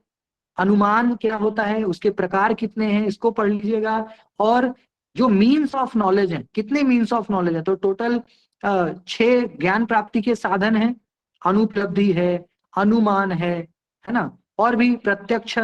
Speaker 3: अनुमान क्या होता है, उसके प्रकार कितने हैं, इसको पढ़ लीजिएगा। और जो मीन्स ऑफ नॉलेज है, कितने मीन्स ऑफ नॉलेज है, तो टोटल 6 ज्ञान प्राप्ति के साधन हैं। अनुपलब्धि है, अनुमान है ना, और भी प्रत्यक्ष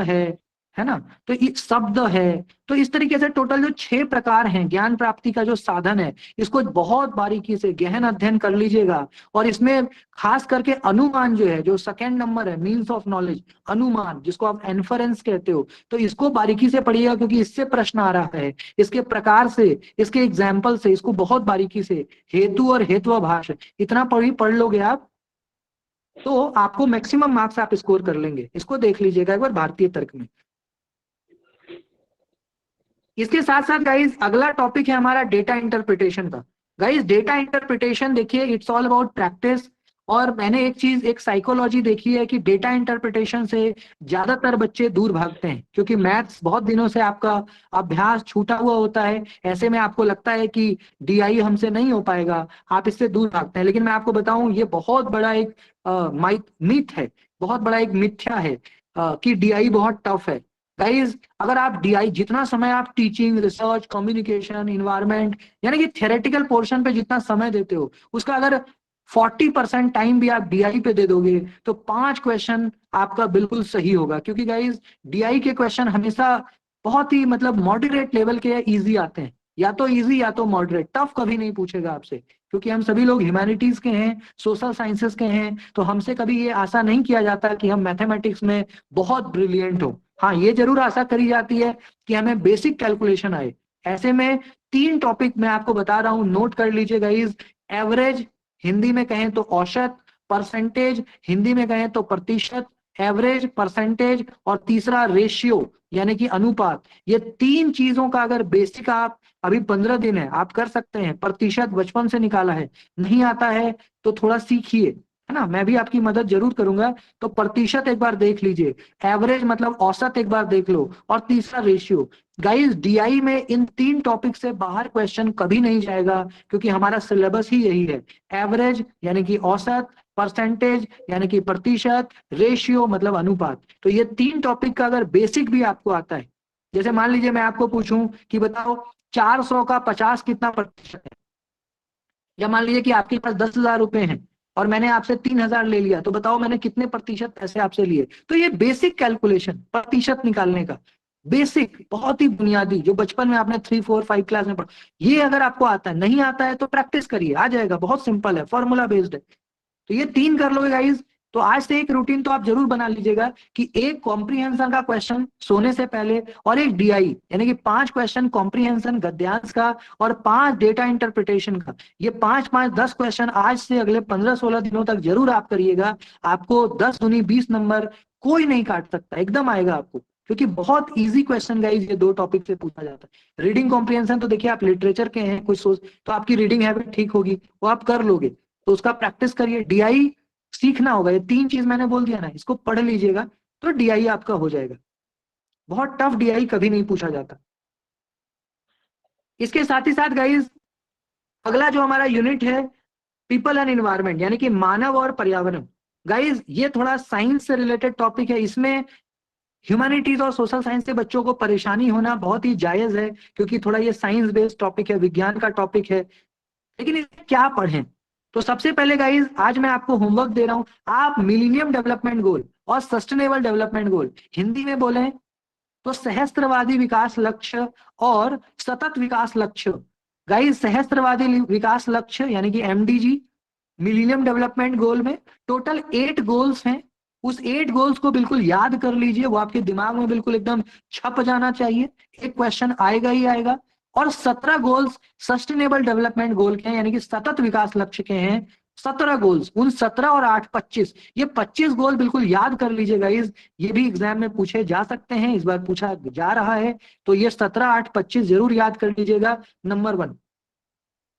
Speaker 3: है ना, तो ये शब्द है। तो इस तरीके से टोटल जो 6 प्रकार हैं ज्ञान प्राप्ति का जो साधन है, इसको बहुत बारीकी से गहन अध्ययन कर लीजिएगा। और इसमें खास करके अनुमान जो है, जो सेकंड नंबर है, मीन्स ऑफ नॉलेज, अनुमान जिसको आप इन्फरेंस कहते हो, तो इसको बारीकी से पढ़िएगा, क्योंकि इससे प्रश्न आ रहा है, इसके प्रकार से, इसके एग्जाम्पल से, इसको बहुत बारीकी से, हेतु और हेत्वाभाष इतना पढ़ लोगे आप, तो आपको मैक्सिमम मार्क्स आप स्कोर कर लेंगे। इसको देख लीजिएगा एक बार भारतीय तर्क में। इसके साथ साथ गाइज अगला टॉपिक है हमारा डेटा इंटरप्रिटेशन का। गाइज डेटा इंटरप्रिटेशन देखिए, इट्स ऑल अबाउट प्रैक्टिस। और मैंने एक चीज, एक साइकोलॉजी देखी है कि डेटा इंटरप्रिटेशन से ज्यादातर बच्चे दूर भागते हैं, क्योंकि मैथ्स बहुत दिनों से आपका अभ्यास छूटा हुआ होता है। ऐसे में आपको लगता है कि डीआई हमसे नहीं हो पाएगा, आप इससे दूर भागते हैं। लेकिन मैं आपको बताऊं, ये बहुत बड़ा एक मिथ है, बहुत बड़ा एक मिथ्या है कि डीआई बहुत टफ है। गाइज अगर आप डीआई, जितना समय आप टीचिंग, रिसर्च, कम्युनिकेशन, इन्वायरमेंट, यानी कि थ्योरेटिकल पोर्शन पे जितना समय देते हो, उसका अगर 40% टाइम भी आप डीआई पे दे दोगे, तो 5 क्वेश्चन आपका बिल्कुल सही होगा। क्योंकि गाइज डीआई के क्वेश्चन हमेशा बहुत ही मतलब मॉडरेट लेवल के इजी आते हैं, या तो इजी या तो मॉडरेट, टफ कभी नहीं पूछेगा आपसे। क्योंकि हम सभी लोग ह्यूमैनिटीज के हैं, सोशल साइंसेस के हैं, तो हमसे कभी ये आशा नहीं किया जाता कि हम मैथमेटिक्स में बहुत ब्रिलियंट हो। हाँ, ये जरूर आशा करी जाती है कि हमें बेसिक कैलकुलेशन आए। ऐसे में 3 टॉपिक मैं आपको बता रहा हूं, नोट कर लीजिएगा। इज एवरेज, हिंदी में कहें तो औसत, परसेंटेज, हिंदी में कहें तो प्रतिशत, एवरेज, परसेंटेज, और तीसरा रेशियो यानी कि अनुपात। ये 3 चीजों का अगर बेसिक आप, अभी 15 दिन है, आप कर सकते हैं। प्रतिशत बचपन से निकाला है, नहीं आता है तो थोड़ा सीखिए, है ना, मैं भी आपकी मदद जरूर करूंगा। तो प्रतिशत एक बार देख लीजिए, एवरेज मतलब औसत एक बार देख लो, और तीसरा रेशियो। गाइस डीआई में इन 3 टॉपिक से बाहर क्वेश्चन कभी नहीं जाएगा, क्योंकि हमारा सिलेबस ही यही है। एवरेज यानी कि औसत, परसेंटेज यानी कि प्रतिशत, रेशियो मतलब अनुपात। तो ये 3 टॉपिक का अगर बेसिक भी आपको आता है, जैसे मान लीजिए मैं आपको पूछूं कि बताओ 400 का 50 कितना प्रतिशत है, या मान लीजिए कि आपके पास 10,000 रुपए हैं और मैंने आपसे 3,000 ले लिया, तो बताओ मैंने कितने प्रतिशत पैसे आपसे लिए। तो ये बेसिक कैलकुलेशन, प्रतिशत निकालने का बेसिक, बहुत ही बुनियादी, जो बचपन में आपने 3, 4, 5 क्लास में पढ़ा, ये अगर आपको आता है, नहीं आता है तो प्रैक्टिस करिए, आ जाएगा, बहुत सिंपल है, फॉर्मूला बेस्ड है। तो ये 3 कर लोगे गाइज, तो आज से एक रूटीन तो आप जरूर बना लीजिएगा कि एक कॉम्प्रीहेंशन का क्वेश्चन सोने से पहले, और एक डीआई यानी कि 5 क्वेश्चन कॉम्प्रीहेंशन गद्यांश का और 5 डेटा इंटरप्रिटेशन का। ये 5 5 10 क्वेश्चन आज से अगले 15-16 दिनों तक जरूर आप करिएगा। आपको 10 दूनी 20 नंबर कोई नहीं काट सकता, एकदम आएगा आपको, क्योंकि बहुत इजी क्वेश्चन गाइज ये 2 टॉपिक से पूछा जाता है। रीडिंग कॉम्प्रीहेंशन तो देखिए आप लिटरेचर के हैं, कुछ सोच तो आपकी रीडिंग हैबिट ठीक होगी, वो आप कर लोगे, तो उसका प्रैक्टिस करिए। डीआई सीखना होगा, ये 3 चीज मैंने बोल दिया ना, इसको पढ़ लीजिएगा तो डीआई आपका हो जाएगा। बहुत टफ डीआई कभी नहीं पूछा जाता। इसके साथ ही साथ गाइज अगला जो हमारा यूनिट है पीपल एंड एनवायरनमेंट, यानी कि मानव और पर्यावरण। गाइज ये थोड़ा साइंस से रिलेटेड टॉपिक है, इसमें ह्यूमैनिटीज और सोशल साइंस के बच्चों को परेशानी होना बहुत ही जायज है, क्योंकि थोड़ा ये साइंस बेस्ड टॉपिक है, विज्ञान का टॉपिक है। लेकिन इसमें क्या पढ़ें, तो सबसे पहले गाइज आज मैं आपको होमवर्क दे रहा हूं। आप मिलीनियम डेवलपमेंट गोल और सस्टेनेबल डेवलपमेंट गोल हिंदी में बोले तो सहस्त्रवादी विकास लक्ष्य और सतत विकास लक्ष्य। गाइज सहस्त्रवादी विकास लक्ष्य यानी कि एमडीजी, मिलीनियम डेवलपमेंट गोल में टोटल 8 गोल्स हैं। उस 8 गोल्स को बिल्कुल याद कर लीजिए, वो आपके दिमाग में बिल्कुल एकदम छप जाना चाहिए, एक क्वेश्चन आएगा ही आएगा। और 17 गोल्स सस्टेनेबल डेवलपमेंट गोल के हैं, यानी कि सतत विकास लक्ष्य के हैं 17 गोल्स। उन 17 और 8 25, ये 25 गोल बिल्कुल याद कर लीजिएगा। ये भी एग्जाम में पूछे जा सकते हैं, इस बार पूछा जा रहा है, तो ये 17, 8, 25 जरूर याद कर लीजिएगा, नंबर 1।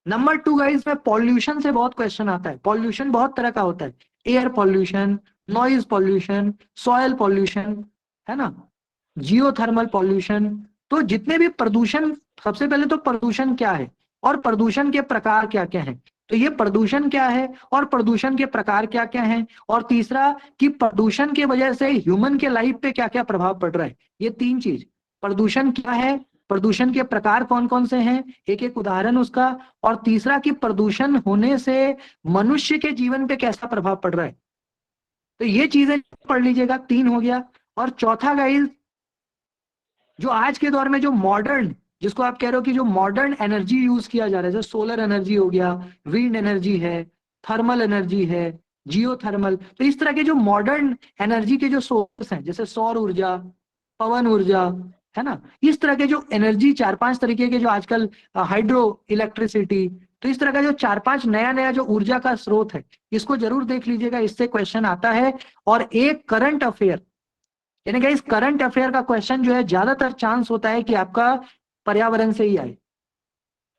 Speaker 3: नंबर 2 गाइस में पॉल्यूशन से बहुत क्वेश्चन आता है। पॉल्यूशन बहुत तरह का होता है, air pollution, noise pollution, soil pollution, है ना, जियोथर्मल पॉल्यूशन। तो जितने भी प्रदूषण, सबसे पहले तो प्रदूषण क्या है और प्रदूषण के प्रकार क्या क्या हैं, तो ये प्रदूषण क्या है और प्रदूषण के प्रकार क्या क्या हैं, और तीसरा कि प्रदूषण की वजह से ह्यूमन के लाइफ पे क्या क्या प्रभाव पड़ रहा है। ये 3 चीज, प्रदूषण क्या है, प्रदूषण के प्रकार कौन कौन से हैं, एक एक उदाहरण उसका, और तीसरा कि प्रदूषण होने से मनुष्य के जीवन पे कैसा प्रभाव पड़ रहा है। तो ये चीजें पढ़ लीजिएगा, 3 हो गया। और चौथा गाइस, जो आज के दौर में जो मॉडर्न, जिसको आप कह रहे हो कि जो मॉडर्न एनर्जी यूज किया जा रहा है, जैसे सोलर एनर्जी हो गया, विंड एनर्जी है, थर्मल एनर्जी है, जियोथर्मल, तो इस तरह के जो मॉडर्न एनर्जी के जो सोर्स हैं, जैसे सौर ऊर्जा, पवन ऊर्जा, है ना, इस तरह के जो एनर्जी 4-5 तरीके के जो आजकल, हाइड्रो इलेक्ट्रिसिटी, तो इस तरह का जो 4-5 नया नया जो ऊर्जा का स्रोत है, इसको जरूर देख लीजिएगा, इससे क्वेश्चन आता है। और एक करंट अफेयर, यानी कि इस करंट अफेयर का क्वेश्चन जो है ज्यादातर चांस होता है कि आपका पर्यावरण से ही आए।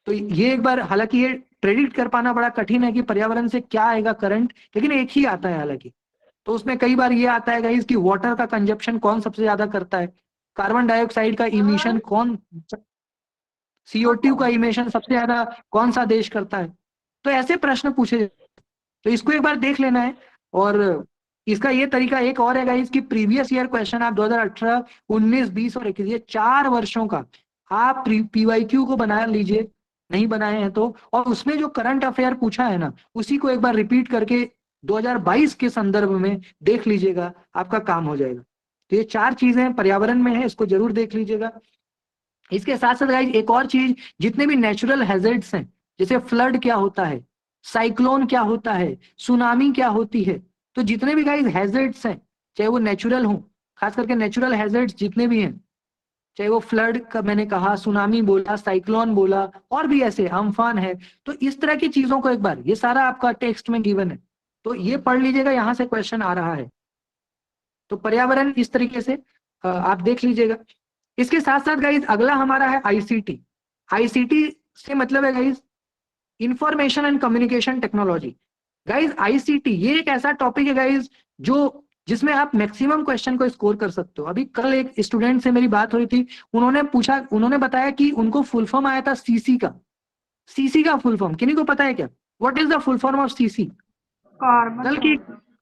Speaker 3: तो ये एक बार, हालांकि ये प्रेडिक्ट कर पाना बड़ा कठिन है कि पर्यावरण से क्या आएगा करंट, लेकिन एक ही आता है हालांकि। तो उसमें कई बार ये आता है गाइस कि वाटर का कंजप्शन कौन सबसे ज्यादा करता है, कार्बन डाइऑक्साइड का इमिशन कौन, CO2 का इमिशन सबसे ज्यादा कौन सा देश करता है। तो ऐसे प्रश्न पूछे, तो इसको एक बार देख लेना है। और इसका ये तरीका एक और है गाइस कि प्रीवियस ईयर क्वेश्चन आप 2018, 19, 20 और 21, ये 4 वर्षों का आप PYQ को बना लीजिए, नहीं बनाए हैं तो, और उसमें जो करंट अफेयर पूछा है ना, उसी को एक बार रिपीट करके 2022 के संदर्भ में देख लीजिएगा, आपका काम हो जाएगा। तो ये 4 चीजें पर्यावरण में है, इसको जरूर देख लीजिएगा। इसके साथ साथ गाइस एक और चीज, जितने भी नेचुरल हैजर्ड्स हैं, जैसे फ्लड क्या होता है, साइक्लोन क्या होता है, सुनामी क्या होती है, तो जितने भी गाइस हैजर्ड्स हैं, चाहे वो नेचुरल हो, खास करके नेचुरल हैजर्ड्स जितने भी हैं, चाहे वो फ्लड का मैंने कहा, सुनामी बोला, साइक्लोन बोला, और भी ऐसे अम्फान है, तो इस तरह की चीजों को एक बार, ये सारा आपका टेक्स्ट में गिवन है, तो ये पढ़ लीजिएगा, यहां से क्वेश्चन आ रहा है। तो पर्यावरण इस तरीके से आप देख लीजिएगा। इसके साथ साथ गाइज अगला हमारा है आईसीटी। आईसीटी से मतलब है guys information and communication technology. Guys ICT ये एक ऐसा टॉपिक है गाइज जो जिसमें आप मैक्सिमम क्वेश्चन को स्कोर कर सकते हो। अभी कल एक स्टूडेंट से मेरी बात हुई थी, उन्होंने बताया कि उनको फुल फॉर्म आया था सीसी का। सीसी का फुल फॉर्म किन्हीं को पता है क्या? What is the full form of CC? कल की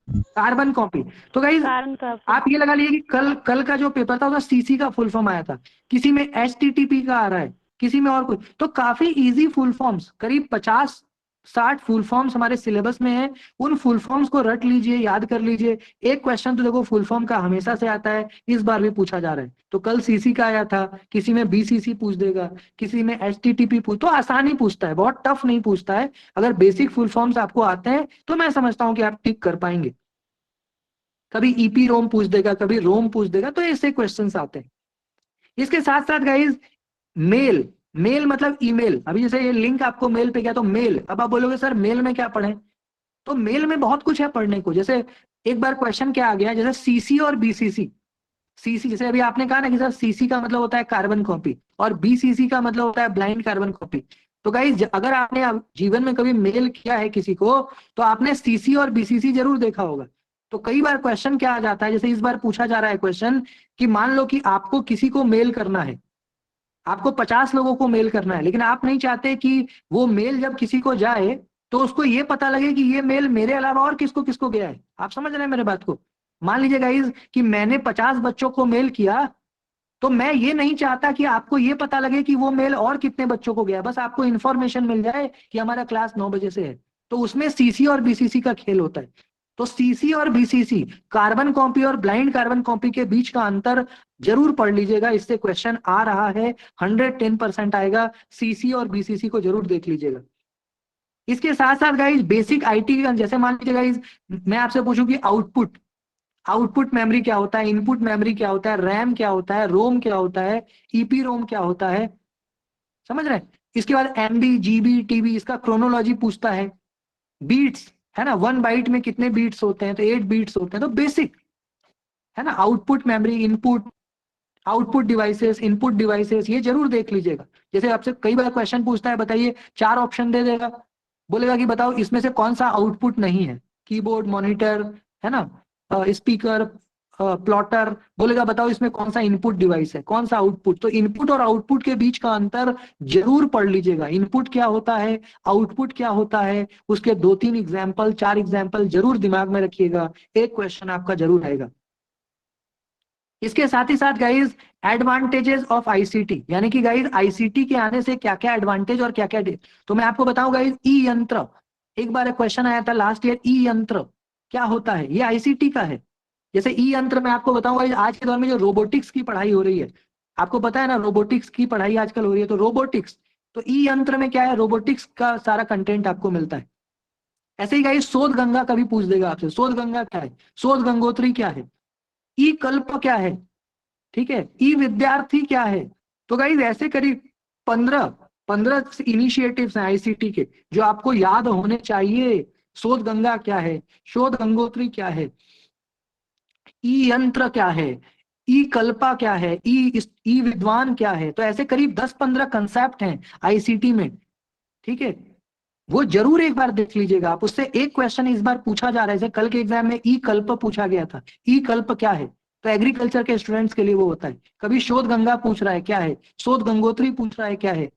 Speaker 3: कार्बन कॉपी। तो गाइज
Speaker 4: कारण का
Speaker 3: आप ये लगा लीजिए कि कल का जो पेपर था उसका सीसी का फुल फॉर्म आया था। किसी में एचटीटीपी का आ रहा है, किसी में और कुछ। तो काफी इजी फुल फॉर्म्स, करीब 50-60 फुल फॉर्म्स हमारे सिलेबस में है। उन फुल फॉर्म्स को रट लीजिए, याद कर लीजिए। एक क्वेश्चन तो देखो फुल फॉर्म का हमेशा से आता है, इस बार भी पूछा जा रहा है। तो कल सीसी का आया था, किसी में बीसीसी पूछ देगा, किसी में एचटीटीपी पूछ, तो आसान ही पूछता है, बहुत टफ नहीं पूछता है। अगर बेसिक फुल फॉर्म्स आपको आते हैं तो मैं समझता हूँ कि आप टिक कर पाएंगे। कभी ईपी रोम पूछ देगा, कभी रोम पूछ देगा, तो ऐसे क्वेश्चंस आते हैं। इसके साथ साथ गाइज मेल, मेल मतलब ईमेल। अभी जैसे ये लिंक आपको मेल पे गया तो मेल, अब आप बोलोगे सर मेल में क्या पढ़ें? तो मेल में बहुत कुछ है पढ़ने को। जैसे एक बार क्वेश्चन क्या आ गया, जैसे सीसी और बीसीसी। सीसी जैसे अभी आपने कहा ना कि सर सीसी का मतलब होता है कार्बन कॉपी और बीसीसी का मतलब होता है ब्लाइंड कार्बन कॉपी। तो गाइज अगर आपने जीवन में कभी मेल किया है किसी को, तो आपने सीसी और बीसीसी जरूर देखा होगा। तो कई बार क्वेश्चन क्या आ जाता है, जैसे इस बार पूछा जा रहा है क्वेश्चन कि मान लो कि आपको किसी को मेल करना है, आपको 50 लोगों को मेल करना है, लेकिन आप नहीं चाहते कि वो मेल जब किसी को जाए तो उसको ये पता लगे कि ये मेल मेरे अलावा और किसको किसको गया है। आप समझ रहे हैं मेरे बात को? मान लीजिए गाइज कि मैंने 50 बच्चों को मेल किया, तो मैं ये नहीं चाहता कि आपको ये पता लगे कि वो मेल और कितने बच्चों को गया, बस आपको इन्फॉर्मेशन मिल जाए कि हमारा क्लास 9 बजे से है। तो उसमें सीसी और बीसीसी का खेल होता है। तो सीसी और बीसीसी, कार्बन कॉपी और ब्लाइंड कार्बन कॉपी के बीच का अंतर जरूर पढ़ लीजिएगा, इससे क्वेश्चन आ रहा है, 110% आएगा। सीसी और बीसीसी को जरूर देख लीजिएगा। इसके साथ साथ गाइज बेसिक आईटी, जैसे मान लीजिए गाइज मैं आपसे पूछूं कि आउटपुट, आउटपुट मेमोरी क्या होता है, इनपुट मेमोरी क्या होता है, रैम क्या होता है, रोम क्या होता है, ईपी रोम क्या होता है, समझ रहे हैं? इसके बाद एमबी, जीबी, टीबी, इसका क्रोनोलॉजी पूछता है। बीट्स है ना, 1 बाइट में कितने बीट्स होते हैं, तो 8 बीट्स होते हैं। तो बेसिक है ना, output memory, input, output devices, input devices, ये जरूर देख लीजिएगा। जैसे आपसे कई बार क्वेश्चन पूछता है, बताइए 4 ऑप्शन दे देगा, बोलेगा कि बताओ इसमें से कौन सा आउटपुट नहीं है, कीबोर्ड, मॉनिटर, है ना, स्पीकर, प्लॉटर, बोलेगा बताओ इसमें कौन सा इनपुट डिवाइस है, कौन सा आउटपुट। तो इनपुट और आउटपुट के बीच का अंतर जरूर पढ़ लीजिएगा। इनपुट क्या होता है, आउटपुट क्या होता है, उसके 2-3 एग्जाम्पल, 4 एग्जाम्पल जरूर दिमाग में रखिएगा, एक क्वेश्चन आपका जरूर आएगा। इसके साथ ही साथ गाइज एडवांटेजेस ऑफ आईसीटी, यानी कि गाइज आईसीटी के आने से क्या क्या एडवांटेज और क्या क्या, तो मैं आपको बताऊं गाइज, ई यंत्र, एक बार एक क्वेश्चन आया था लास्ट ईयर, ई यंत्र क्या होता है, ये आईसीटी का है। जैसे ई यंत्र में आपको बताऊं गाइज, आज के दौर में जो रोबोटिक्स की पढ़ाई हो रही है, आपको पता है ना रोबोटिक्स की पढ़ाई आजकल हो रही है, तो रोबोटिक्स, तो ई यंत्र में क्या है, रोबोटिक्स का सारा कंटेंट आपको मिलता है। ऐसे ही गाइज शोध गंगा कभी पूछ देगा आपसे, शोध गंगा क्या है, शोध गंगोत्री क्या है, ई कल्प क्या है, ठीक है, ई विद्यार्थी क्या है। तो गाइज ऐसे करीब 15 इनिशिएटिव्स हैं आईसीटी के जो आपको याद होने चाहिए। शोध गंगा क्या है, शोध गंगोत्री क्या है, ई यंत्र क्या है, ई कल्पा क्या है, ई विद्वान क्या है। तो ऐसे करीब 10-15 कंसेप्ट हैं आईसीटी में, ठीक है, वो जरूर एक बार देख लीजिएगा आप। उससे एक क्वेश्चन इस बार पूछा जा रहा है, जैसे कल के एग्जाम में ई कल्प पूछा गया था, ई कल्प क्या है, तो एग्रीकल्चर के स्टूडेंट्स के लिए वो होता है। कभी शोध गंगा पूछ रहा है क्या है, शोध गंगोत्री पूछ रहा है क्या है,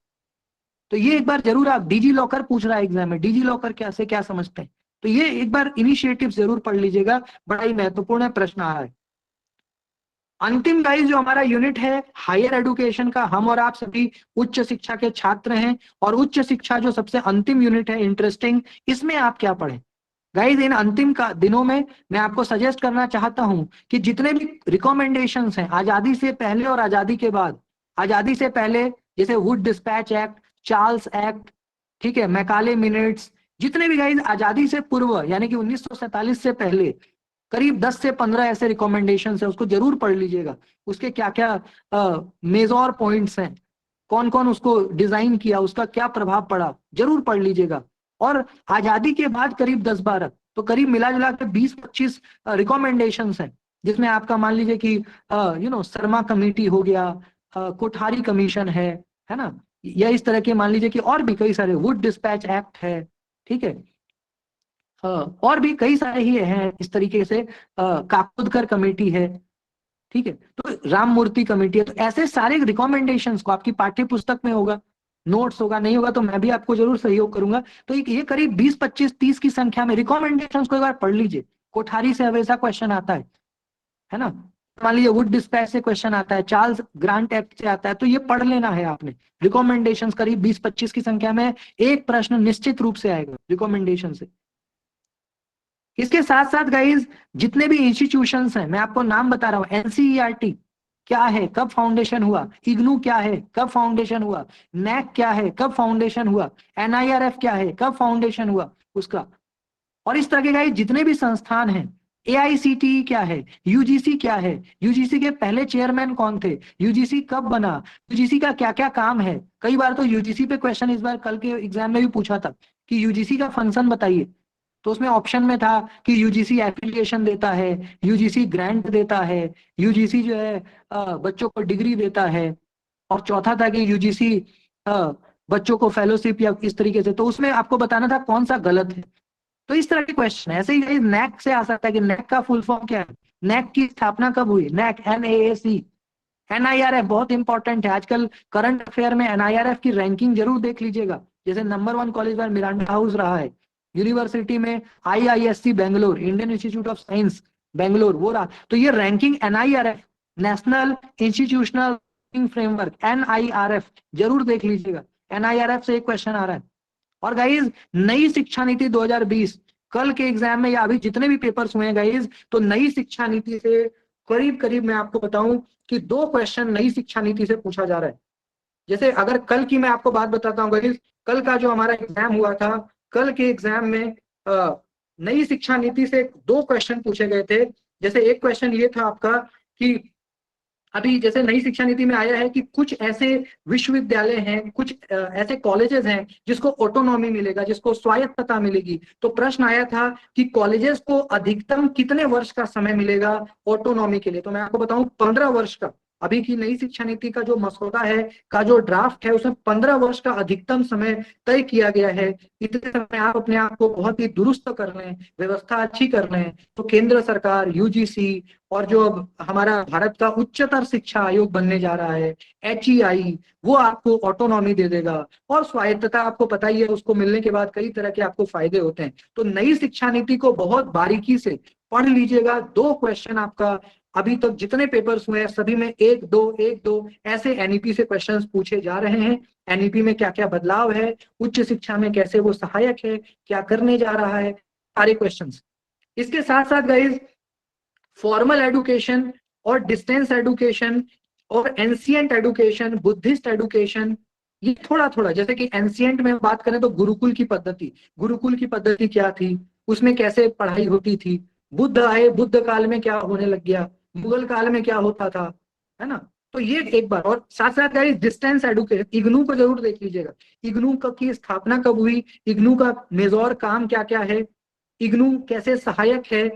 Speaker 3: तो ये एक बार जरूर आप, डिजी लॉकर पूछ रहा है एग्जाम में, डिजी लॉकर क्या से क्या समझते हैं, तो ये एक बार इनिशिएटिव जरूर पढ़ लीजिएगा, बड़ा ही महत्वपूर्ण है, प्रश्न आ रहा है। अंतिम गाइस जो हमारा यूनिट है हायर एजुकेशन का, हम और आप सभी उच्च शिक्षा के छात्र हैं, और उच्च शिक्षा जो सबसे अंतिम यूनिट है इंटरेस्टिंग, इसमें आप क्या पढ़ें गाइस। इन अंतिम का दिनों में मैं आपको सजेस्ट करना चाहता हूं कि जितने भी रिकमेंडेशंस हैं आजादी से पहले और आजादी के बाद, आजादी से पहले जैसे Wood dispatch act, Charles act, ठीक है, मैकाले मिनट्स, जितने भी गाइस आजादी से पूर्व यानी कि 1947 से पहले करीब 10 से 15 ऐसे रिकमेंडेशंस है, उसको जरूर पढ़ लीजिएगा। उसके क्या क्या मेजर पॉइंट्स हैं, कौन कौन उसको डिजाइन किया, उसका क्या प्रभाव पड़ा, जरूर पढ़ लीजिएगा। और आजादी के बाद करीब 10-12, तो करीब मिला जुला के 20-25 रिकमेंडेशंस हैं, जिसमें आपका मान लीजिए कि शर्मा कमेटी हो गया, कोठारी कमीशन है ना, या इस तरह के मान लीजिए कि और भी कई सारे, वुड डिस्पैच एक्ट है, ठीक है, और भी कई सारे ही हैं इस तरीके से। काकोदकर कमेटी है, ठीक है, तो राम मूर्ति कमेटी है। तो ऐसे सारे रिकमेंडेशंस को आपकी पाठ्य पुस्तक में होगा, नोट्स होगा, नहीं होगा तो मैं भी आपको जरूर सहयोग करूंगा। तो ये करीब 20, 25, 30 की संख्या में रिकमेंडेशंस को एक बार पढ़ लीजिए। कोठारी से हमेशा क्वेश्चन आता है ना, मान लीजिए वुड डिस्पैच से क्वेश्चन आता है, चार्ल्स ग्रांट एक्ट से आता है, तो ये पढ़ लेना है आपने। रिकमेंडेशंस करीब 20-25 की संख्या में एक प्रश्न निश्चित रूप से आएगा रिकमेंडेशन से। इसके साथ साथ गाइज जितने भी इंस्टीट्यूशंस हैं, मैं आपको नाम बता रहा हूं, एनसीईआरटी क्या है, कब फाउंडेशन हुआ, इग्नू क्या है, कब फाउंडेशन हुआ, नैक क्या है, कब फाउंडेशन हुआ, एनआईआरएफ क्या है, कब फाउंडेशन हुआ उसका। और इस तरह के गाइज जितने भी संस्थान हैं, एआईसीटीई क्या है, यूजीसी क्या है, यूजीसी के पहले चेयरमैन कौन थे, यूजीसी कब बना, यूजीसी का क्या क्या काम है। कई बार तो यूजीसी पे क्वेश्चन इस बार कल के एग्जाम में भी पूछा था कि यूजीसी का फंक्शन बताइए, तो उसमें ऑप्शन में था कि यूजीसी एफिलिएशन देता है, यूजीसी ग्रांट देता है, यूजीसी जो है बच्चों को डिग्री देता है, और चौथा था कि यूजीसी बच्चों को फेलोशिप या इस तरीके से। तो उसमें आपको बताना था कौन सा गलत है। तो इस तरह के क्वेश्चन है। ऐसे ही नैक से आ सकता है कि नैक का फुल फॉर्म क्या है, नैक की स्थापना कब हुई, नैक NAAC। एनआईआरएफ बहुत इंपॉर्टेंट है, आजकल करंट अफेयर में एनआईआरएफ की रैंकिंग जरूर देख लीजिएगा। जैसे नंबर 1 कॉलेज बार मिरांडा हाउस रहा है, यूनिवर्सिटी में IISc Bangalore, Indian institute of science Bangalore वो रहा। तो ये ranking NIRF, national institutional framework, NIRF जरूर देख लीजिएगा। एनआईआरएफ से एक क्वेश्चन आ रहा है। और गाइज नई शिक्षा नीति 2020 कल के एग्जाम में या अभी जितने भी पेपर्स हुए हैं गाइज, तो नई शिक्षा नीति से करीब करीब मैं आपको बताऊं कि 2 क्वेश्चन नई शिक्षा नीति से पूछा जा रहा है। जैसे अगर कल की मैं आपको बात बताता हूँ गाइज, कल का जो हमारा एग्जाम हुआ था, कल के एग्जाम में नई शिक्षा नीति से 2 क्वेश्चन पूछे गए थे। जैसे एक क्वेश्चन ये था आपका कि अभी जैसे नई शिक्षा नीति में आया है कि कुछ ऐसे विश्वविद्यालय हैं, कुछ ऐसे कॉलेजेस हैं जिसको ऑटोनॉमी मिलेगा, जिसको स्वायत्तता मिलेगी। तो प्रश्न आया था कि कॉलेजेस को अधिकतम कितने वर्ष का समय मिलेगा ऑटोनॉमी के लिए। तो मैं आपको बताऊं 15 वर्ष का। अभी की नई शिक्षा नीति का जो मसौदा है, का जो ड्राफ्ट है, उसमें 15 वर्ष का अधिकतम समय तय किया गया है। इतने समय आप अपने आप को बहुत ही दुरुस्त कर लें, व्यवस्था अच्छी कर लें, तो केंद्र सरकार, यूजीसी और जो अब हमारा भारत का उच्चतर शिक्षा आयोग बनने जा रहा है, HEI, वो आपको ऑटोनॉमी दे देगा। और स्वायत्तता आपको पता ही है, उसको मिलने के बाद कई तरह के आपको फायदे होते हैं। तो नई शिक्षा नीति को बहुत बारीकी से पढ़ लीजिएगा। 2 क्वेश्चन आपका अभी तक जितने पेपर्स हुए हैं सभी में 1-2 ऐसे NEP से क्वेश्चंस पूछे जा रहे हैं। NEP में क्या क्या बदलाव है, उच्च शिक्षा में कैसे वो सहायक है, क्या करने जा रहा है, सारे क्वेश्चंस। इसके साथ साथ गाइज फॉर्मल एडुकेशन और डिस्टेंस एडुकेशन और एंशिएंट एडुकेशन, बुद्धिस्ट एडुकेशन, ये थोड़ा थोड़ा, जैसे कि एंशिएंट में बात करें तो गुरुकुल की पद्धति क्या थी, उसमें कैसे पढ़ाई होती थी, बुद्ध आए, बुद्ध काल में क्या होने लग गया, मुगल काल में क्या होता था, है ना। तो ये एक बार। और साथ साथ गाइस डिस्टेंस एडुकेशन, इग्नू को जरूर देख लीजिएगा। इग्नू की स्थापना कब हुई, इग्नू का मेजर काम क्या क्या है, इग्नू कैसे सहायक है,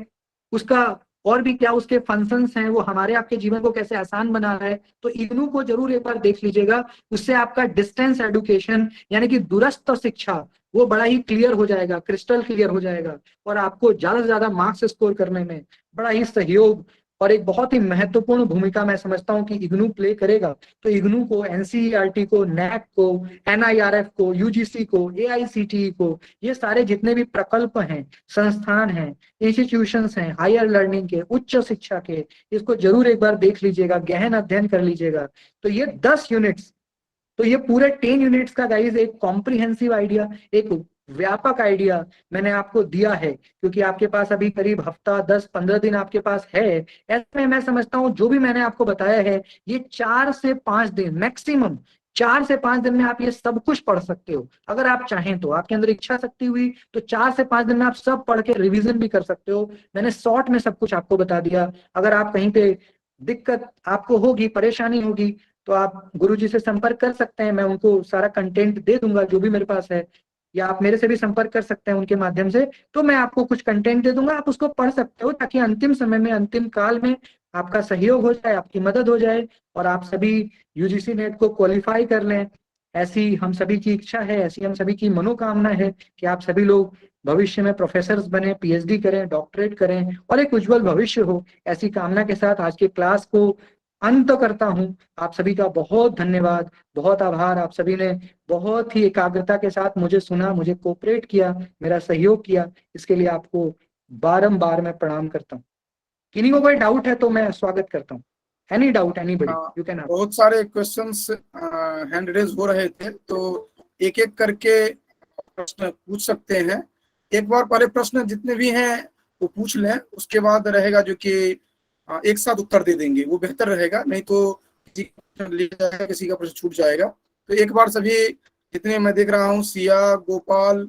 Speaker 3: उसका और भी क्या उसके फंक्शंस हैं, वो हमारे आपके जीवन को कैसे आसान बना रहा है। तो इग्नू को जरूर एक बार देख लीजिएगा। उससे आपका डिस्टेंस एडुकेशन यानी कि दूरस्थ शिक्षा वो बड़ा ही क्लियर हो जाएगा, क्रिस्टल क्लियर हो जाएगा, और आपको ज्यादा से ज्यादा मार्क्स स्कोर करने में बड़ा ही सहयोग और एक बहुत ही महत्वपूर्ण भूमिका मैं समझता हूं कि इग्नू प्ले करेगा। तो इग्नू को, एनसीईआरटी को, नैक को, एनआईआरएफ को, यूजीसी को, एआईसीटीई को, ये सारे जितने भी प्रकल्प हैं, संस्थान हैं, इंस्टीट्यूशंस हैं हायर लर्निंग के, उच्च शिक्षा के, इसको जरूर एक बार देख लीजिएगा, गहन अध्ययन कर लीजिएगा। तो ये 10 यूनिट्स, तो ये पूरे 10 यूनिट्स का गाइज एक कॉम्प्रिहेंसिव आइडिया, एक व्यापक आइडिया मैंने आपको दिया है, क्योंकि आपके पास अभी करीब हफ्ता 10-15 दिन आपके पास है। ऐसे में मैं समझता हूं जो भी मैंने आपको बताया है, ये 4 से 5 दिन मैक्सिमम, 4 से 5 दिन में आप ये सब कुछ पढ़ सकते हो। अगर आप चाहें तो, आपके अंदर इच्छा शक्ति हुई तो 4 से 5 दिन में आप सब पढ़ के रिवीजन भी कर सकते हो। मैंने शॉर्ट में सब कुछ आपको बता दिया। अगर आप कहीं पे दिक्कत आपको होगी, परेशानी होगी, तो आप गुरुजी से संपर्क कर सकते हैं, मैं उनको सारा कंटेंट दे दूंगा जो भी मेरे पास है, या आप मेरे से भी संपर्क कर सकते हैं उनके माध्यम से। तो मैं आपको कुछ कंटेंट दे दूंगा, आप उसको पढ़ सकते हो, ताकि अंतिम समय में, अंतिम काल में आपका सहयोग हो जाए, आपकी मदद हो जाए, और आप सभी यूजीसी नेट को क्वालिफाई कर लें। ऐसी हम सभी की इच्छा है, ऐसी हम सभी की मनोकामना है कि आप सभी लोग भविष्य में प्रोफेसर्स बने, पीएचडी करें, डॉक्टरेट करें और एक उज्जवल भविष्य हो, ऐसी कामना के साथ आज के क्लास को अंत करता हूं। आप सभी का बहुत धन्यवाद, बहुत आभार। आप सभी ने बहुत ही एकाग्रता के साथ मुझे सुना, मुझे कोऑपरेट किया, मेरा सहयोग किया, इसके लिए आपको बारंबार मैं प्रणाम करता हूँ। किन्हीं को कोई डाउट है तो मैं स्वागत करता हूँ। Any doubt, anybody, you can ask.
Speaker 1: बहुत सारे क्वेश्चंस हैंड रेज हो रहे थे, तो एक एक करके प्रश्न पूछ सकते हैं। एक बार पहले प्रश्न जितने भी हैं वो पूछ लें, उसके बाद रहेगा जो कि एक साथ उत्तर दे देंगे, वो बेहतर रहेगा। नहीं तो किसी का प्रश्न लिया जाएगा, किसी का प्रश्न छूट जाएगा। तो एक बार सभी, जितने मैं देख रहा हूँ, सिया, गोपाल,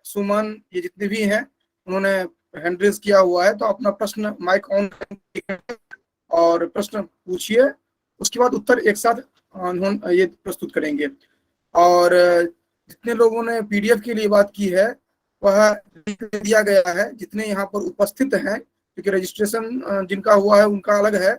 Speaker 1: सुमन, ये जितने भी हैं उन्होंने हैंड रेज किया हुआ है, तो अपना प्रश्न माइक ऑन और प्रश्न पूछिए। उसके बाद उत्तर एक साथ ये प्रस्तुत करेंगे। और जितने लोगों ने पीडीएफ के लिए बात की है वह दिया गया है, जितने यहाँ पर उपस्थित हैं, क्योंकि रजिस्ट्रेशन जिनका हुआ है उनका अलग है।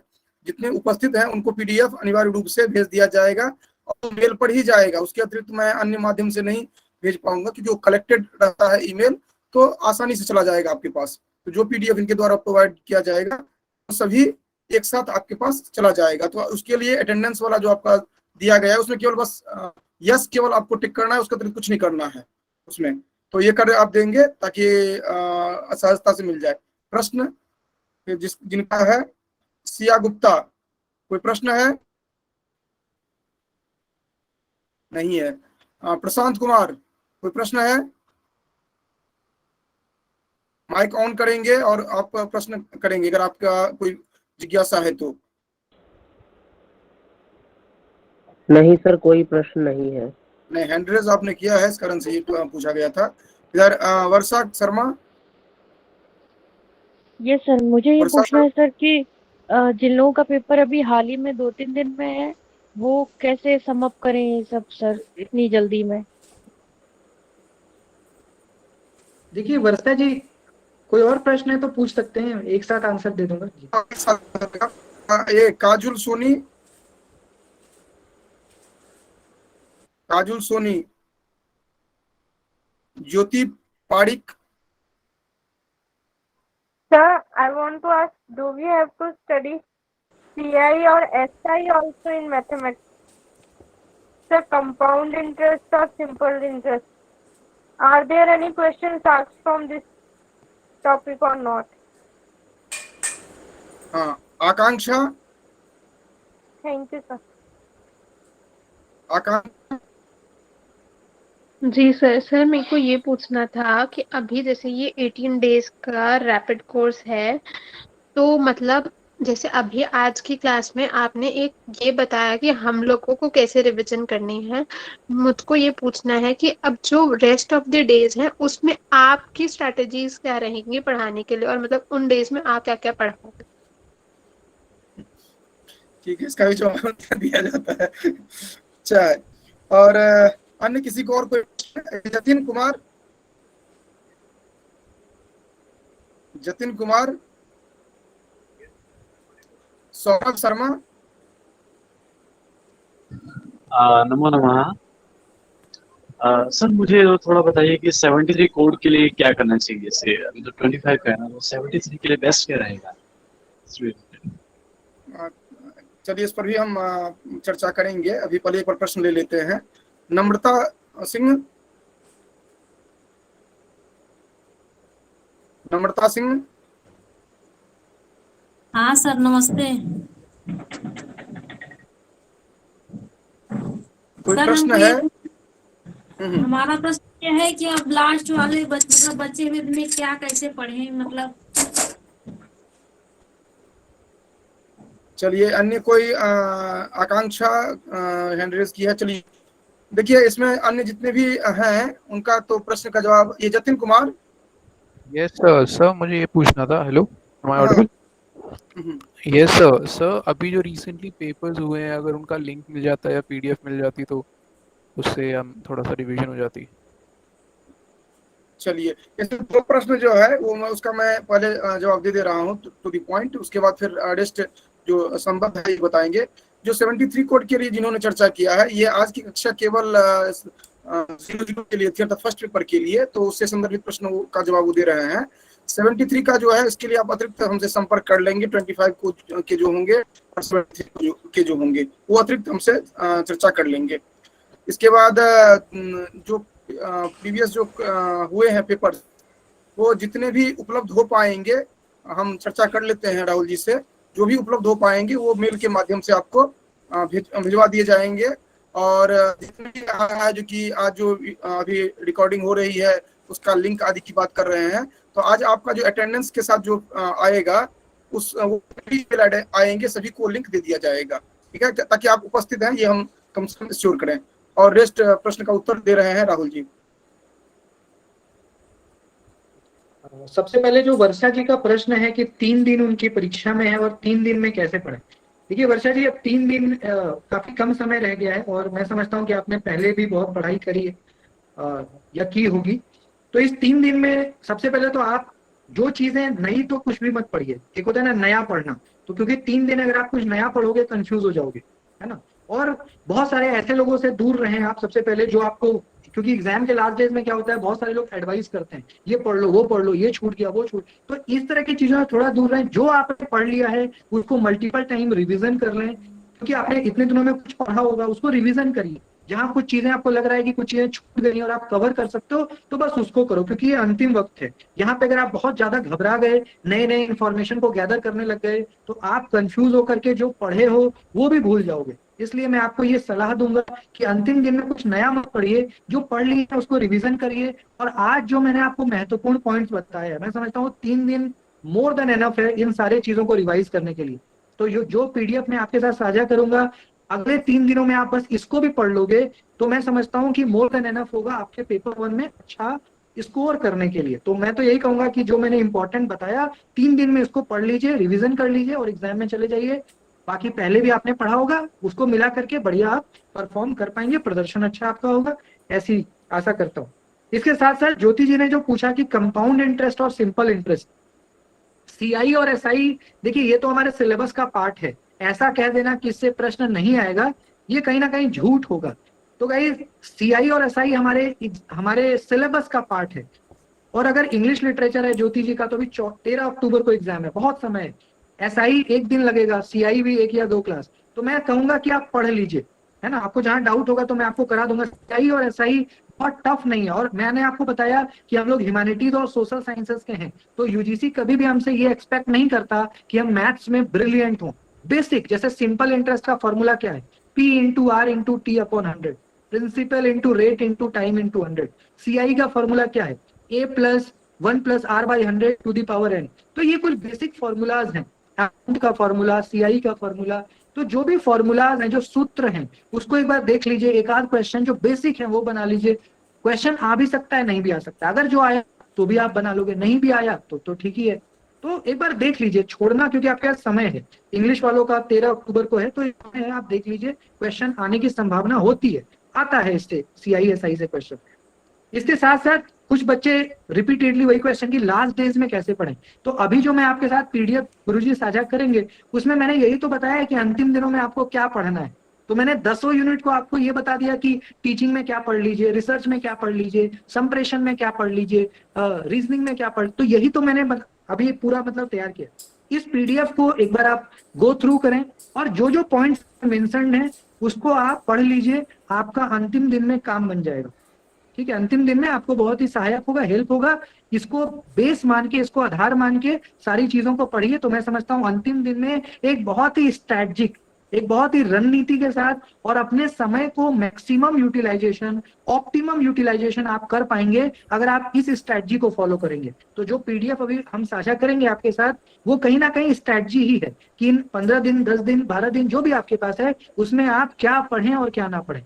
Speaker 1: जितने उपस्थित हैं उनको पीडीएफ अनिवार्य रूप से भेज दिया जाएगा और मेल पर ही जाएगा। उसके अतिरिक्त मैं अन्य माध्यम से नहीं भेज पाऊंगा, क्योंकि जो कलेक्टेड रहता है ईमेल, तो आसानी से चला जाएगा आपके पास। तो जो पीडीएफ इनके द्वारा प्रोवाइड किया जाएगा तो सभी एक साथ आपके पास चला जाएगा। तो उसके लिए अटेंडेंस वाला जो आपका दिया गया है उसमें केवल बस यस केवल आपको टिक करना है, उसका अतिरिक्त कुछ नहीं करना है उसमें। तो ये कर आप देंगे ताकि सहजता से मिल जाए। प्रश्न जिनका है, सिया गुप्ता, कोई प्रश्न है? नहीं है। प्रशांत कुमार, कोई प्रश्न है? माइक ऑन करेंगे और आप प्रश्न करेंगे अगर आपका कोई जिज्ञासा है तो।
Speaker 5: नहीं सर, कोई प्रश्न नहीं है।
Speaker 1: नहीं, हैंड रेज आपने किया है, इस कारण से ये पूछा गया था। इधर वर्षा शर्मा।
Speaker 4: ये सर, मुझे ये
Speaker 1: वर्षा
Speaker 4: पूछना है सर कि जिन लोगों का पेपर अभी हाल ही में 2-3 दिन में है, वो कैसे सम अप करें ये सब सर इतनी जल्दी में?
Speaker 3: देखिए वर्षा जी, कोई और प्रश्न है तो पूछ सकते हैं, एक साथ आंसर दे दूंगा जी।
Speaker 1: ये काजुल सोनी, काजुल सोनी, ज्योति Pareek.
Speaker 6: Sir, I want to ask, do we have to study CI or SI also in mathematics? Sir, compound interest or simple interest? Are there any questions asked from this topic or not?
Speaker 1: हाँ, Akanksha.
Speaker 6: Thank you, sir.
Speaker 1: Akanksha.
Speaker 7: जी sir मेरे को ये पूछना था कि अभी जैसे ये 18 डेज का रैपिड कोर्स है, तो मतलब जैसे अभी आज की क्लास में आपने एक ये बताया कि हम लोगों को कैसे रिवीजन करनी है। मुझको ये पूछना है कि अब जो रेस्ट ऑफ द डेज हैं उसमें आपकी स्ट्रेटजीज क्या रहेंगी पढ़ाने के लिए, और मतलब उन डेज में आप क्या क्या पढ़ाओगे?
Speaker 1: ठीक है, इसका भी जवाब दिया जाता है। अच्छा, और अन्य किसी को और कोई? जतिन कुमार, जतिन कुमार, सौरभ शर्मा।
Speaker 8: नमो नमः। सर मुझे थोड़ा बताइए कि 73 कोड के लिए क्या करना चाहिए? जैसे अभी तो 25 का है ना, तो 73 के लिए बेस्ट क्या रहेगा?
Speaker 1: चलिए, इस पर भी हम चर्चा करेंगे। अभी पहले एक बार प्रश्न ले लेते हैं। नम्रता सिंह, नम्रता सिंह।
Speaker 9: हाँ सर, नमस्ते।
Speaker 1: कोई
Speaker 9: सर
Speaker 1: प्रश्न है?
Speaker 9: हमारा प्रश्न ये है कि अब लास्ट वाले बच्चे में क्या कैसे पढ़े, मतलब।
Speaker 1: चलिए, अन्य कोई? आकांक्षा हैंड रेज की है। चलिए देखिए, इसमें अन्य जितने भी हैं उनका तो प्रश्न का जवाब। ये Jatin Kumar.
Speaker 10: Yes sir, sir मुझे ये पूछना था। Hello, am I audible? Yes sir. Sir अभी जो रिसेंटली पेपर्स हुए हैं, अगर उनका लिंक मिल जाता या पीडीएफ मिल जाती तो उससे हम थोड़ा सा रिवीजन हो जाती।
Speaker 1: चलिए, इसमें दो प्रश्न जो है वो मैं पहले जवाब दे रहा हूँ टू द पॉइंट। उसके बाद फिर रेस्ट जो संबद्ध है ये बताएंगे। जो 73 कोड के लिए जिन्होंने चर्चा किया है, ये आज की कक्षा केवल 0 के लिए थी, अर्थात फर्स्ट पेपर के लिए, तो उससे संदर्भित प्रश्नों का जवाब वो दे रहे हैं। 73 का जो है इसके लिए आप अतिरिक्त हमसे संपर्क कर लेंगे। 25 को के जो होंगे और 73 के जो होंगे वो अतिरिक्त हमसे चर्चा कर लेंगे। इसके बाद जो प्रीवियस जो हुए हैं पेपर, वो जितने भी उपलब्ध हो पाएंगे हम चर्चा कर लेते हैं राहुल जी से। जो भी उपलब्ध हो पाएंगे वो मेल के माध्यम से आपको भिजवा दिए जाएंगे। और जितने भी है जो कि आज जो अभी रिकॉर्डिंग हो रही है उसका लिंक आदि की बात कर रहे हैं, तो आज आपका जो अटेंडेंस के साथ जो आएगा उस आएंगे सभी को लिंक दे दिया जाएगा, ठीक है, ताकि आप उपस्थित हैं ये हम कम से कम श्योर करें। और रेस्ट प्रश्न का उत्तर दे रहे हैं राहुल जी।
Speaker 3: सबसे पहले जो वर्षा जी का प्रश्न है कि 3 दिन उनकी परीक्षा में है और 3 दिन में कैसे पढ़े। देखिए वर्षा जी, अब 3 दिन काफी कम समय रह गया है और मैं समझता हूँ कि आपने पहले भी बहुत पढ़ाई करी है या की होगी। तो इस 3 दिन में सबसे पहले तो आप जो चीजें नई तो कुछ भी मत पढ़िए। एक होता है ना नया पढ़ना, तो क्योंकि 3 दिन अगर आप कुछ नया पढ़ोगे कंफ्यूज हो जाओगे, है ना। और बहुत सारे ऐसे लोगों से दूर रहें आप सबसे पहले जो आपको, क्योंकि एग्जाम के लास्ट डेज में क्या होता है बहुत सारे लोग एडवाइस करते हैं ये पढ़ लो वो पढ़ लो, ये छूट गया वो छूट, तो इस तरह की चीजों से थोड़ा दूर रहें। जो आपने पढ़ लिया है उसको मल्टीपल टाइम रिवीजन कर लें, क्योंकि आपने इतने दिनों में कुछ पढ़ा होगा उसको रिवीजन करिए। जहाँ कुछ चीजें आपको लग रहा है कि कुछ चीजें छूट गई और आप कवर कर सकते हो तो बस उसको करो, क्योंकि ये अंतिम वक्त है। यहाँ पे अगर आप बहुत ज्यादा घबरा गए, नए नए इंफॉर्मेशन को गैदर करने लग गए, तो आप कंफ्यूज होकर के जो पढ़े हो वो भी भूल जाओगे। इसलिए मैं आपको ये सलाह दूंगा कि अंतिम दिन में कुछ नया मत पढ़िए, जो पढ़ लिया उसको रिवीजन करिए। और आज जो मैंने आपको महत्वपूर्ण पॉइंट्स बताए हैं, मैं समझता हूँ 3 दिन मोर देन एनफ है इन सारे चीजों को रिवाइज करने के लिए। तो जो पीडीएफ मैं आपके साथ साझा करूंगा, अगले 3 दिनों में आप बस इसको भी पढ़ लोगे तो मैं समझता हूँ कि मोर देन एनफ होगा आपके पेपर 1 में अच्छा स्कोर करने के लिए। तो मैं तो यही कहूंगा कि जो मैंने इंपॉर्टेंट बताया 3 दिन में इसको पढ़ लीजिए, रिवीजन कर लीजिए और एग्जाम में चले जाइए। बाकी पहले भी आपने पढ़ा होगा, उसको मिला करके बढ़िया आप परफॉर्म कर पाएंगे, प्रदर्शन अच्छा आपका होगा, ऐसी आशा करता हूँ। इसके साथ साथ ज्योति जी ने जो पूछा कि कंपाउंड इंटरेस्ट और सिंपल इंटरेस्ट, सीआई और एसआई, देखिए ये तो हमारे सिलेबस का पार्ट है। ऐसा कह देना कि इससे प्रश्न नहीं आएगा, ये कहीं ना कहीं झूठ होगा। तो गाइस सीआई और एसआई हमारे सिलेबस का पार्ट है। और अगर इंग्लिश लिटरेचर है ज्योति जी का तो भी 13 अक्टूबर को एग्जाम है, बहुत समय है। एसआई 1 दिन लगेगा, सीआई भी 1 या 2 क्लास। तो मैं कहूंगा कि आप पढ़ लीजिए, है ना। आपको जहां डाउट होगा तो मैं आपको करा दूंगा। सीआई और एसआई बहुत टफ नहीं है। और मैंने आपको बताया कि हम लोग ह्यूमैनिटीज और सोशल साइंसेस के हैं, तो यूजीसी कभी भी हमसे ये एक्सपेक्ट नहीं करता कि हम मैथ्स में ब्रिलियंट हों। बेसिक जैसे सिंपल इंटरेस्ट का फॉर्मूला क्या है, P into R into T upon 100, principal into rate into time into 100। CI का फॉर्मूला क्या है, A plus 1 plus R by 100 to the power n। तो ये कुछ बेसिक फॉर्मूलाज हैं, का फॉर्मूला, सीआई का फॉर्मूला। तो जो भी फॉर्मूलाज हैं, जो सूत्र हैं, उसको एक बार देख लीजिए। एक आध क्वेश्चन जो बेसिक है वो बना लीजिए। क्वेश्चन आ भी सकता है, नहीं भी आ सकता। अगर जो आया तो भी आप बना लोगे, नहीं भी आया तो ठीक ही है। तो एक बार देख लीजिए, छोड़ना, क्योंकि आपके पास समय है। इंग्लिश वालों का 13 अक्टूबर को है, तो आप देख लीजिए, क्वेश्चन आने की संभावना होती है, आता है इससे सीआई एसआई से क्वेश्चन। इसके साथ साथ कुछ बच्चे रिपीटेडली वही क्वेश्चन की लास्ट डेज में कैसे पढ़ें। तो अभी जो मैं आपके साथ पीडीएफ गुरुजी साझा करेंगे उसमें मैंने यही तो बताया है कि अंतिम दिनों में आपको क्या पढ़ना है। तो मैंने 10 यूनिट को आपको ये बता दिया कि टीचिंग में क्या पढ़ लीजिए, रिसर्च में क्या पढ़ लीजिए, संप्रेषण में क्या पढ़ लीजिए, रीजनिंग में क्या पढ़। तो यही तो मैंने अभी पूरा मतलब तैयार किया। इस पीडीएफ को एक बार आप गो थ्रू करें और जो जो पॉइंट्स मेंशन्ड हैं उसको आप पढ़ लीजिए, आपका अंतिम दिन में काम बन जाएगा। ठीक है, अंतिम दिन में आपको बहुत ही सहायक होगा, हेल्प होगा। इसको बेस मान के, इसको आधार मान के सारी चीजों को पढ़िए। तो मैं समझता हूँ अंतिम दिन में एक बहुत ही स्ट्रैटेजिक, एक बहुत ही रणनीति के साथ और अपने समय को मैक्सिमम यूटिलाइजेशन, ऑप्टिमम यूटिलाइजेशन आप कर पाएंगे अगर आप इस स्ट्रैटेजी को फॉलो करेंगे। तो जो पीडीएफ अभी हम साझा करेंगे आपके साथ, वो कहीं ना कहीं स्ट्रैटेजी ही है कि इन 15 दिन, 10 दिन, 12 दिन जो भी आपके पास है उसमें आप क्या पढ़ें और क्या ना पढ़ें।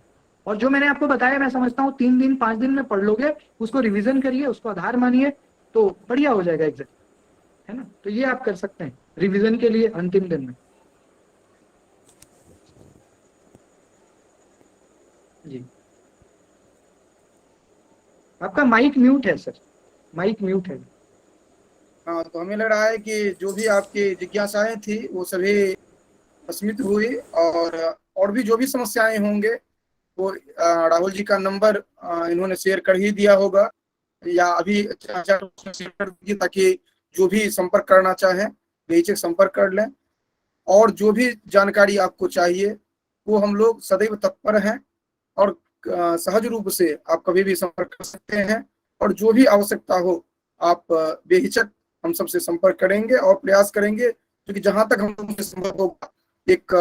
Speaker 3: और जो मैंने आपको बताया, मैं समझता हूँ 3 दिन 5 दिन में पढ़ लोगे, उसको रिवीजन करिए, उसको आधार मानिए, तो बढ़िया हो जाएगा एग्जाम, है ना। तो ये आप कर सकते हैं रिवीजन के लिए अंतिम दिन में। जी, आपका माइक म्यूट है सर, माइक म्यूट है।
Speaker 1: हाँ, तो हमें लग रहा है कि जो भी आपकी जिज्ञासाएं थी वो सभी स्मित हुई और भी जो भी समस्याएं होंगे वो राहुल जी का नंबर इन्होंने शेयर कर ही दिया होगा, या अभी शेयर कर दीजिए ताकि जो भी संपर्क करना चाहें बेहिचक संपर्क कर लें। और जो भी जानकारी आपको चाहिए वो हम लोग सदैव तत्पर हैं, और सहज रूप से आप कभी भी संपर्क कर सकते हैं, और जो भी आवश्यकता हो आप बेहिचक हम सबसे संपर्क करेंगे और प्रयास करेंगे, क्योंकि जहां तक हम लोग संभव होगा एक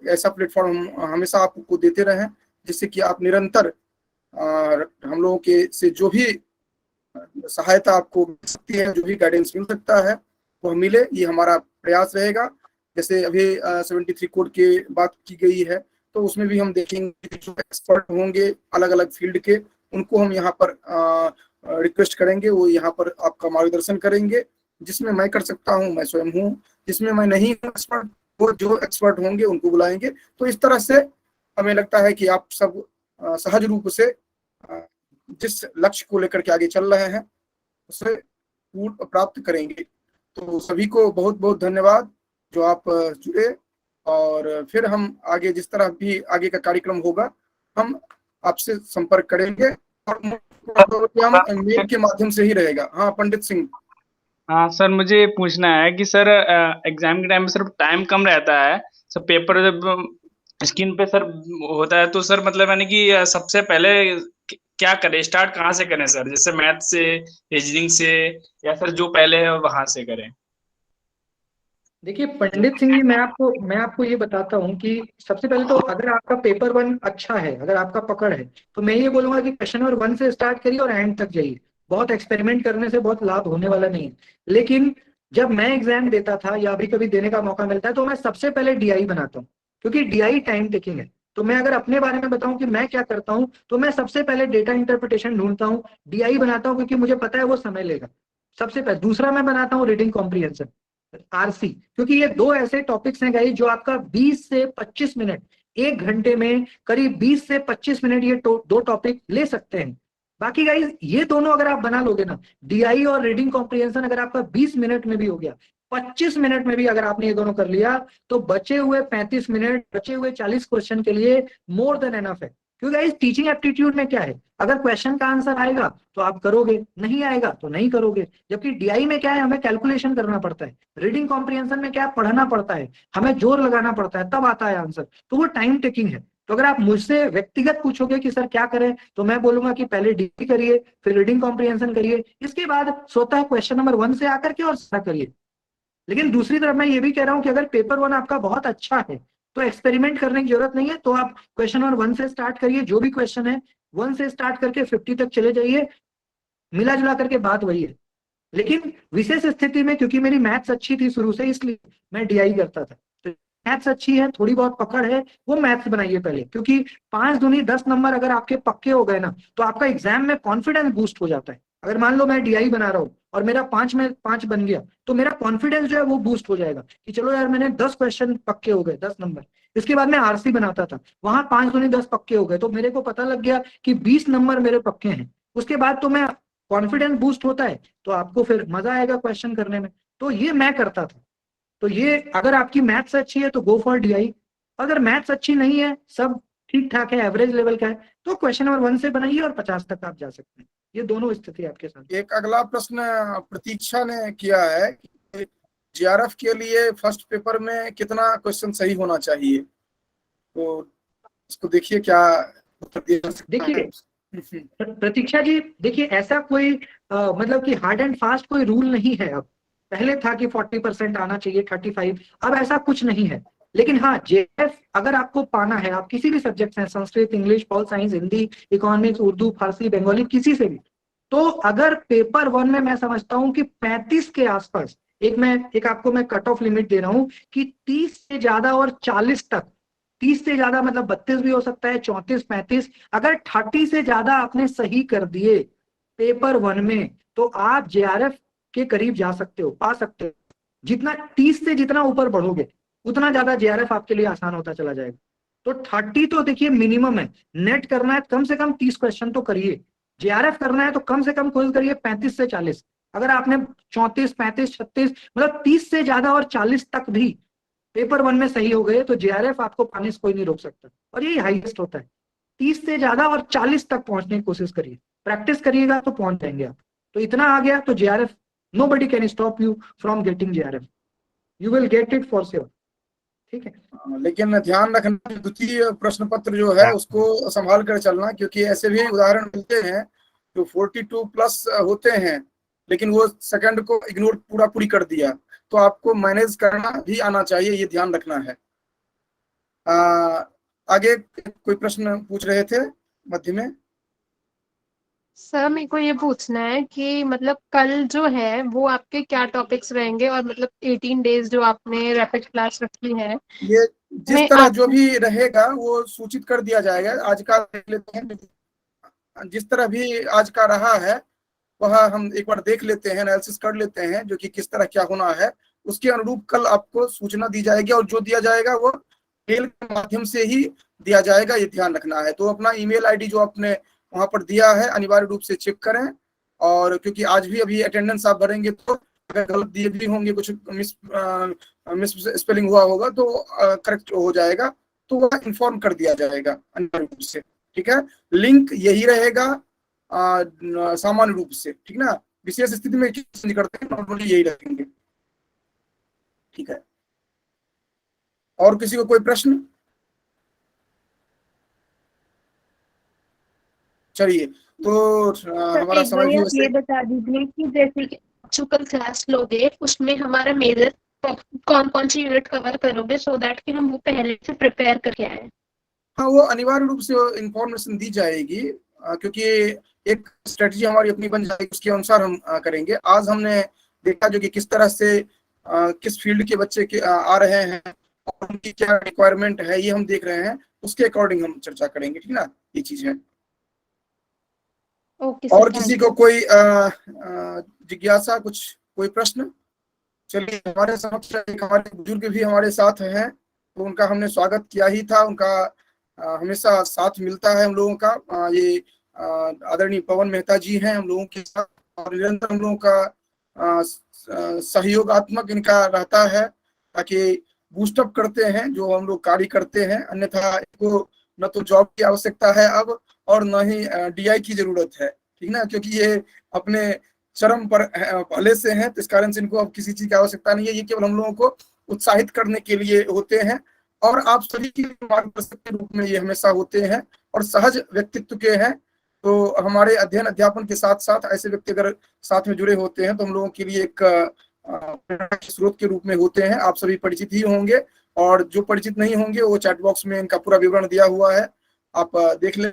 Speaker 1: ऐसा प्लेटफॉर्म हम हमेशा आपको देते रहें जिससे कि आप निरंतर हम लोगों के से जो भी सहायता आपको मिल सकती है, जो भी गाइडेंस मिल सकता है वो मिले, ये हमारा प्रयास रहेगा। जैसे अभी 73 कोड की बात की गई है, तो उसमें भी हम देखेंगे जो एक्सपर्ट होंगे अलग अलग फील्ड के, उनको हम यहाँ पर रिक्वेस्ट करेंगे, वो यहाँ पर आपका मार्गदर्शन करेंगे। जिसमें मैं कर सकता हूँ मैं स्वयं हूँ, जिसमें मैं नहीं हूँ एक्सपर्ट, वो जो एक्सपर्ट होंगे उनको बुलाएंगे। तो इस तरह से हमें लगता है कि आप सब सहज रूप से जिस लक्ष्य को लेकर के आगे चल रहे हैं उसे पूर्ण प्राप्त करेंगे। तो सभी को बहुत बहुत धन्यवाद जो आप जुड़े, और फिर हम आगे जिस तरह भी आगे का कार्यक्रम होगा हम आपसे संपर्क करेंगे, और मेल के माध्यम से ही रहेगा। हाँ पंडित सिंह।
Speaker 11: हाँ सर, मुझे पूछना है कि सर एग्जाम के टाइम में सर टाइम कम रहता है, सर पेपर जब स्क्रीन पे सर होता है, तो सर मतलब यानी कि सबसे पहले क्या करें, स्टार्ट कहाँ से करें सर? जैसे मैथ से, रीजनिंग से, या सर जो पहले है वहां से करें?
Speaker 3: देखिए पंडित सिंह जी, मैं आपको ये बताता हूँ कि सबसे पहले तो अगर आपका पेपर 1 अच्छा है, अगर आपका पकड़ है, तो मैं ये बोलूंगा कि क्वेश्चन नंबर 1 से स्टार्ट करिए और एंड तक जाइए। बहुत एक्सपेरिमेंट करने से बहुत लाभ होने वाला नहीं है। लेकिन जब मैं एग्जाम देता था या अभी कभी देने का मौका मिलता है, तो मैं सबसे पहले डीआई बनाता हूँ, क्योंकि डीआई टाइम टेकिंग है। तो मैं अगर अपने बारे में बताऊं कि मैं क्या करता हूं, तो मैं सबसे पहले डेटा इंटरप्रिटेशन ढूंढता हूँ, डीआई बनाता हूँ, क्योंकि मुझे पता है वो समय लेगा सबसे पहले। दूसरा मैं बनाता हूँ रीडिंग कॉम्प्रिहेंशन, आरसी, क्योंकि ये दो ऐसे टॉपिक्स हैं गाइस जो आपका 20 से 25 मिनट, 1 घंटे में करीब 20 से 25 मिनट ये दो टॉपिक ले सकते हैं। बाकी गाइस ये दोनों अगर आप बना लोगे ना, डीआई और रीडिंग कॉम्प्रिहेंशन, अगर आपका 20 मिनट में भी हो गया, 25 मिनट में भी अगर आपने ये दोनों कर लिया, तो बचे हुए 35 मिनट, बचे हुए 40 क्वेश्चन के लिए मोर देन एनफ है। क्योंकि गाइस टीचिंग एप्टीट्यूड में क्या है, अगर क्वेश्चन का आंसर आएगा तो आप करोगे, नहीं आएगा तो नहीं करोगे। जबकि डीआई में क्या है, हमें कैलकुलेशन करना पड़ता है। रीडिंग कॉम्प्रिहेंशन में क्या है, पढ़ना पड़ता है, हमें जोर लगाना पड़ता है, तब आता है आंसर। तो वो टाइम टेकिंग है। तो अगर आप मुझसे व्यक्तिगत पूछोगे कि सर क्या करें, तो मैं बोलूंगा कि पहले डीआई करिए, फिर रीडिंग कॉम्प्रिहेंशन करिए, इसके बाद स्वतः क्वेश्चन नंबर 1 से आकर के और सारा करिए। लेकिन दूसरी तरफ मैं ये भी कह रहा हूं कि अगर पेपर 1 आपका बहुत अच्छा है तो एक्सपेरिमेंट करने की जरूरत नहीं है। तो आप क्वेश्चन नंबर 1 से स्टार्ट करिए, जो भी क्वेश्चन है 1 से स्टार्ट करके 50 तक चले जाइए, मिला जुला करके बात वही है। लेकिन विशेष स्थिति में क्योंकि मेरी मैथ्स अच्छी थी शुरू से, इसलिए मैं डीआई करता था। तो मैथ्स अच्छी है, थोड़ी बहुत पकड़ है, वो मैथ्स बनाइए पहले, क्योंकि 5 दूनी 10 नंबर अगर आपके पक्के हो गए ना, तो आपका एग्जाम में कॉन्फिडेंस बूस्ट हो जाता है। अगर मान लो मैं डीआई बना रहा हूँ और मेरा 5 में 5 बन गया, तो मेरा कॉन्फिडेंस जो है वो बूस्ट हो जाएगा कि चलो यार मैंने 10 क्वेश्चन पक्के हो गए, 10 नंबर। इसके बाद मैं आरसी बनाता था, वहां 5 दूनी 10 पक्के हो गए, तो मेरे को पता लग गया कि 20 नंबर मेरे पक्के हैं। उसके बाद तो मैं कॉन्फिडेंस बूस्ट होता है, तो आपको फिर मजा आएगा क्वेश्चन करने में। तो ये मैं करता था। तो ये अगर आपकी मैथ्स अच्छी है तो गो फॉर डीआई, अगर मैथ्स अच्छी नहीं है, सब ठीक ठाक है, एवरेज लेवल का है, तो क्वेश्चन नंबर 1 से बनाइए और 50 तक आप जा सकते हैं। ये दोनों स्थिति आपके साथ।
Speaker 1: एक अगला प्रश्न प्रतीक्षा ने किया है कि जीआरएफ के लिए फर्स्ट पेपर में कितना क्वेश्चन सही होना चाहिए, तो इसको देखिए क्या
Speaker 3: देखिए प्रतीक्षा जी, देखिए ऐसा कोई मतलब कि हार्ड एंड फास्ट कोई रूल नहीं है। अब पहले था कि 40% आना चाहिए, 35, अब ऐसा कुछ नहीं है। लेकिन हाँ, जेएफ अगर आपको पाना है, आप किसी भी सब्जेक्ट हैं, Sanskrit, English, pol science, Hindi, economics, Urdu, Farsi, Bengali, किसी से भी, तो अगर पेपर 1 में मैं समझता हूं कि 35 के आसपास, एक आपको मैं कट ऑफ लिमिट दे रहा हूं कि 30 से ज्यादा और 40 तक, 30 से ज्यादा मतलब 32 भी हो सकता है, 34, 35, अगर 30 से ज्यादा आपने सही कर दिए पेपर 1 में, तो आप जेआरएफ के करीब जा सकते हो, पा सकते हो। जितना 30 से जितना ऊपर बढ़ोगे उतना ज्यादा जेआरएफ आपके लिए आसान होता चला जाएगा। तो 30 तो देखिए मिनिमम है। नेट करना है कम से कम 30 क्वेश्चन तो करिए, जेआरएफ करना है तो कम से कम कोशिश करिए 35 से 40। अगर आपने 34, 35, 36 मतलब 30 से ज्यादा और 40 तक भी पेपर 1 में सही हो गए, तो जेआरएफ आपको पाने से कोई नहीं रोक सकता, और यही हाईएस्ट होता है। 30 से ज्यादा और 40 तक पहुंचने की कोशिश करिए, प्रैक्टिस करिएगा तो पहुंच जाएंगे आप। तो इतना आ गया तो JRF, nobody can stop you from getting JRF, you will get it for sure, ठीक है।
Speaker 1: लेकिन ध्यान रखना द्वितीय प्रश्न पत्र जो है उसको संभाल कर चलना, क्योंकि ऐसे भी उदाहरण मिलते हैं जो 42 प्लस होते हैं लेकिन वो सेकंड को इग्नोर पूरी कर दिया, तो आपको मैनेज करना भी आना चाहिए, ये ध्यान रखना है। आगे कोई प्रश्न पूछ रहे थे मध्य में?
Speaker 7: सर मेरे को ये पूछना है कि मतलब कल जो है वो आपके क्या टॉपिक्स रहेंगे, और मतलब 18 डेज जो आपने रैपिड क्लास रखी है
Speaker 1: ये जिस तरह जो भी रहेगा वो सूचित कर दिया जाएगा। आज का देख लेते हैं, जिस तरह भी आज का रहा है वह हम एक बार देख लेते हैं, एनालिसिस कर लेते हैं जो कि किस तरह क्या होना है, उसके अनुरूप कल आपको सूचना दी जाएगी और जो दिया जाएगा वो मेल के माध्यम से ही दिया जाएगा, ये ध्यान रखना है। तो अपना ईमेल आईडी जो आपने वहां पर दिया है अनिवार्य रूप से चेक करें, और क्योंकि आज भी अभी अटेंडेंस आप भरेंगे तो अगर गलत दिए भी होंगे, कुछ मिस स्पेलिंग हुआ होगा तो करेक्ट हो जाएगा, तो वह इन्फॉर्म कर दिया जाएगा अनिवार्य रूप से, ठीक है। लिंक यही रहेगा सामान्य रूप से, ठीक ना, विशेष स्थिति में चेंज करते हैं, नॉर्मली यही रहेंगे, ठीक है। और किसी को कोई प्रश्न? चलिए तो हमारा समय भी
Speaker 7: ये बता दीजिए कि जैसे कि जो कल क्लास लोगे उसमें हमारा मेजर कौन कौन सी यूनिट कवर करोगे, सो दैट कि हम वो पहले से प्रिपेयर करके आए।
Speaker 1: हाँ, वो अनिवार्य रूप से इंफॉर्मेशन दी जाएगी, क्योंकि एक स्ट्रेटजी हमारी अपनी बन जाएगी, उसके अनुसार हम करेंगे। आज हमने देखा जो कि किस तरह से किस फील्ड के बच्चे आ रहे हैं और उनकी क्या रिक्वायरमेंट है, ये हम देख रहे हैं, उसके अकॉर्डिंग हम चर्चा करेंगे, ठीक ना, ये चीज है। और किसी को कोई जिज्ञासा, कुछ कोई प्रश्न? चलिए, हमारे समक्ष एक हमारे बुजुर्ग भी हमारे साथ हैं, तो उनका हमने स्वागत किया ही था, उनका हमेशा साथ मिलता है हम लोगों का। ये आदरणीय पवन मेहता जी हैं हम लोगों के साथ, और निरंतर हम लोगों का सहयोगात्मक इनका रहता है, ताकि बूस्टअप करते हैं जो हम लोग कार्य करते हैं। अन्यथा इनको न तो जॉब की आवश्यकता है अब, और न ही DI की जरूरत है, ठीक ना, क्योंकि ये अपने चरम पर पहले से हैं, तो इस कारण से इनको अब किसी चीज की आवश्यकता नहीं है। ये केवल हम लोगों को उत्साहित करने के लिए होते हैं, और आप सभी के मार्गदर्शक के रूप में ये हमेशा होते हैं, और सहज व्यक्तित्व के हैं। तो हमारे अध्ययन अध्यापन के साथ साथ ऐसे व्यक्ति अगर साथ में जुड़े होते हैं तो हम लोगों के लिए एक स्रोत के रूप में होते हैं। आप सभी परिचित ही होंगे, और जो परिचित नहीं होंगे वो चैट बॉक्स में इनका पूरा विवरण दिया हुआ है, आप देख लें।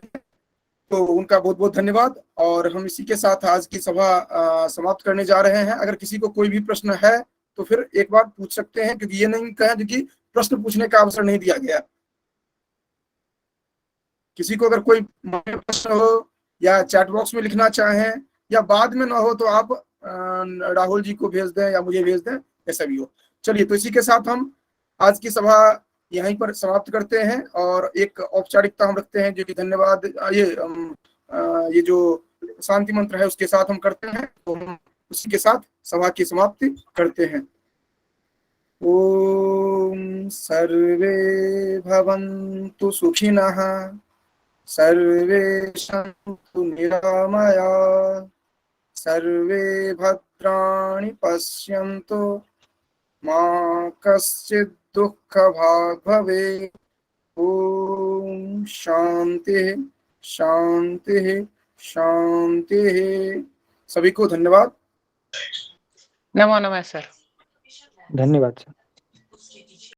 Speaker 1: तो उनका बहुत बहुत धन्यवाद, और हम इसी के साथ आज की सभा समाप्त करने जा रहे हैं। अगर किसी को कोई भी प्रश्न है तो फिर एक बार पूछ सकते हैं, क्योंकि ये नहीं कहें कि प्रश्न पूछने का अवसर नहीं दिया गया। किसी को अगर कोई प्रश्न हो या चैट बॉक्स में लिखना चाहें, या बाद में ना हो तो आप राहुल जी को भेज दें या मुझे भेज दें, ऐसा भी हो। चलिए, तो इसी के साथ हम आज की सभा यहीं पर समाप्त करते हैं, और एक औपचारिकता हम रखते हैं जो कि धन्यवाद, ये जो शांति मंत्र है उसके साथ हम करते हैं, तो हम उसी के साथ सभा की समाप्ति करते हैं। ओम सर्वे भवन्तु सुखिनः, सर्वे सन्तु निरामया, सर्वे भद्राणि पश्यन्तु, मा कश्चित् दुःख भाग् भवेत्। ओम शांति शांति शांति। सभी को धन्यवाद।
Speaker 12: नमो नमः सर।
Speaker 3: धन्यवाद सर।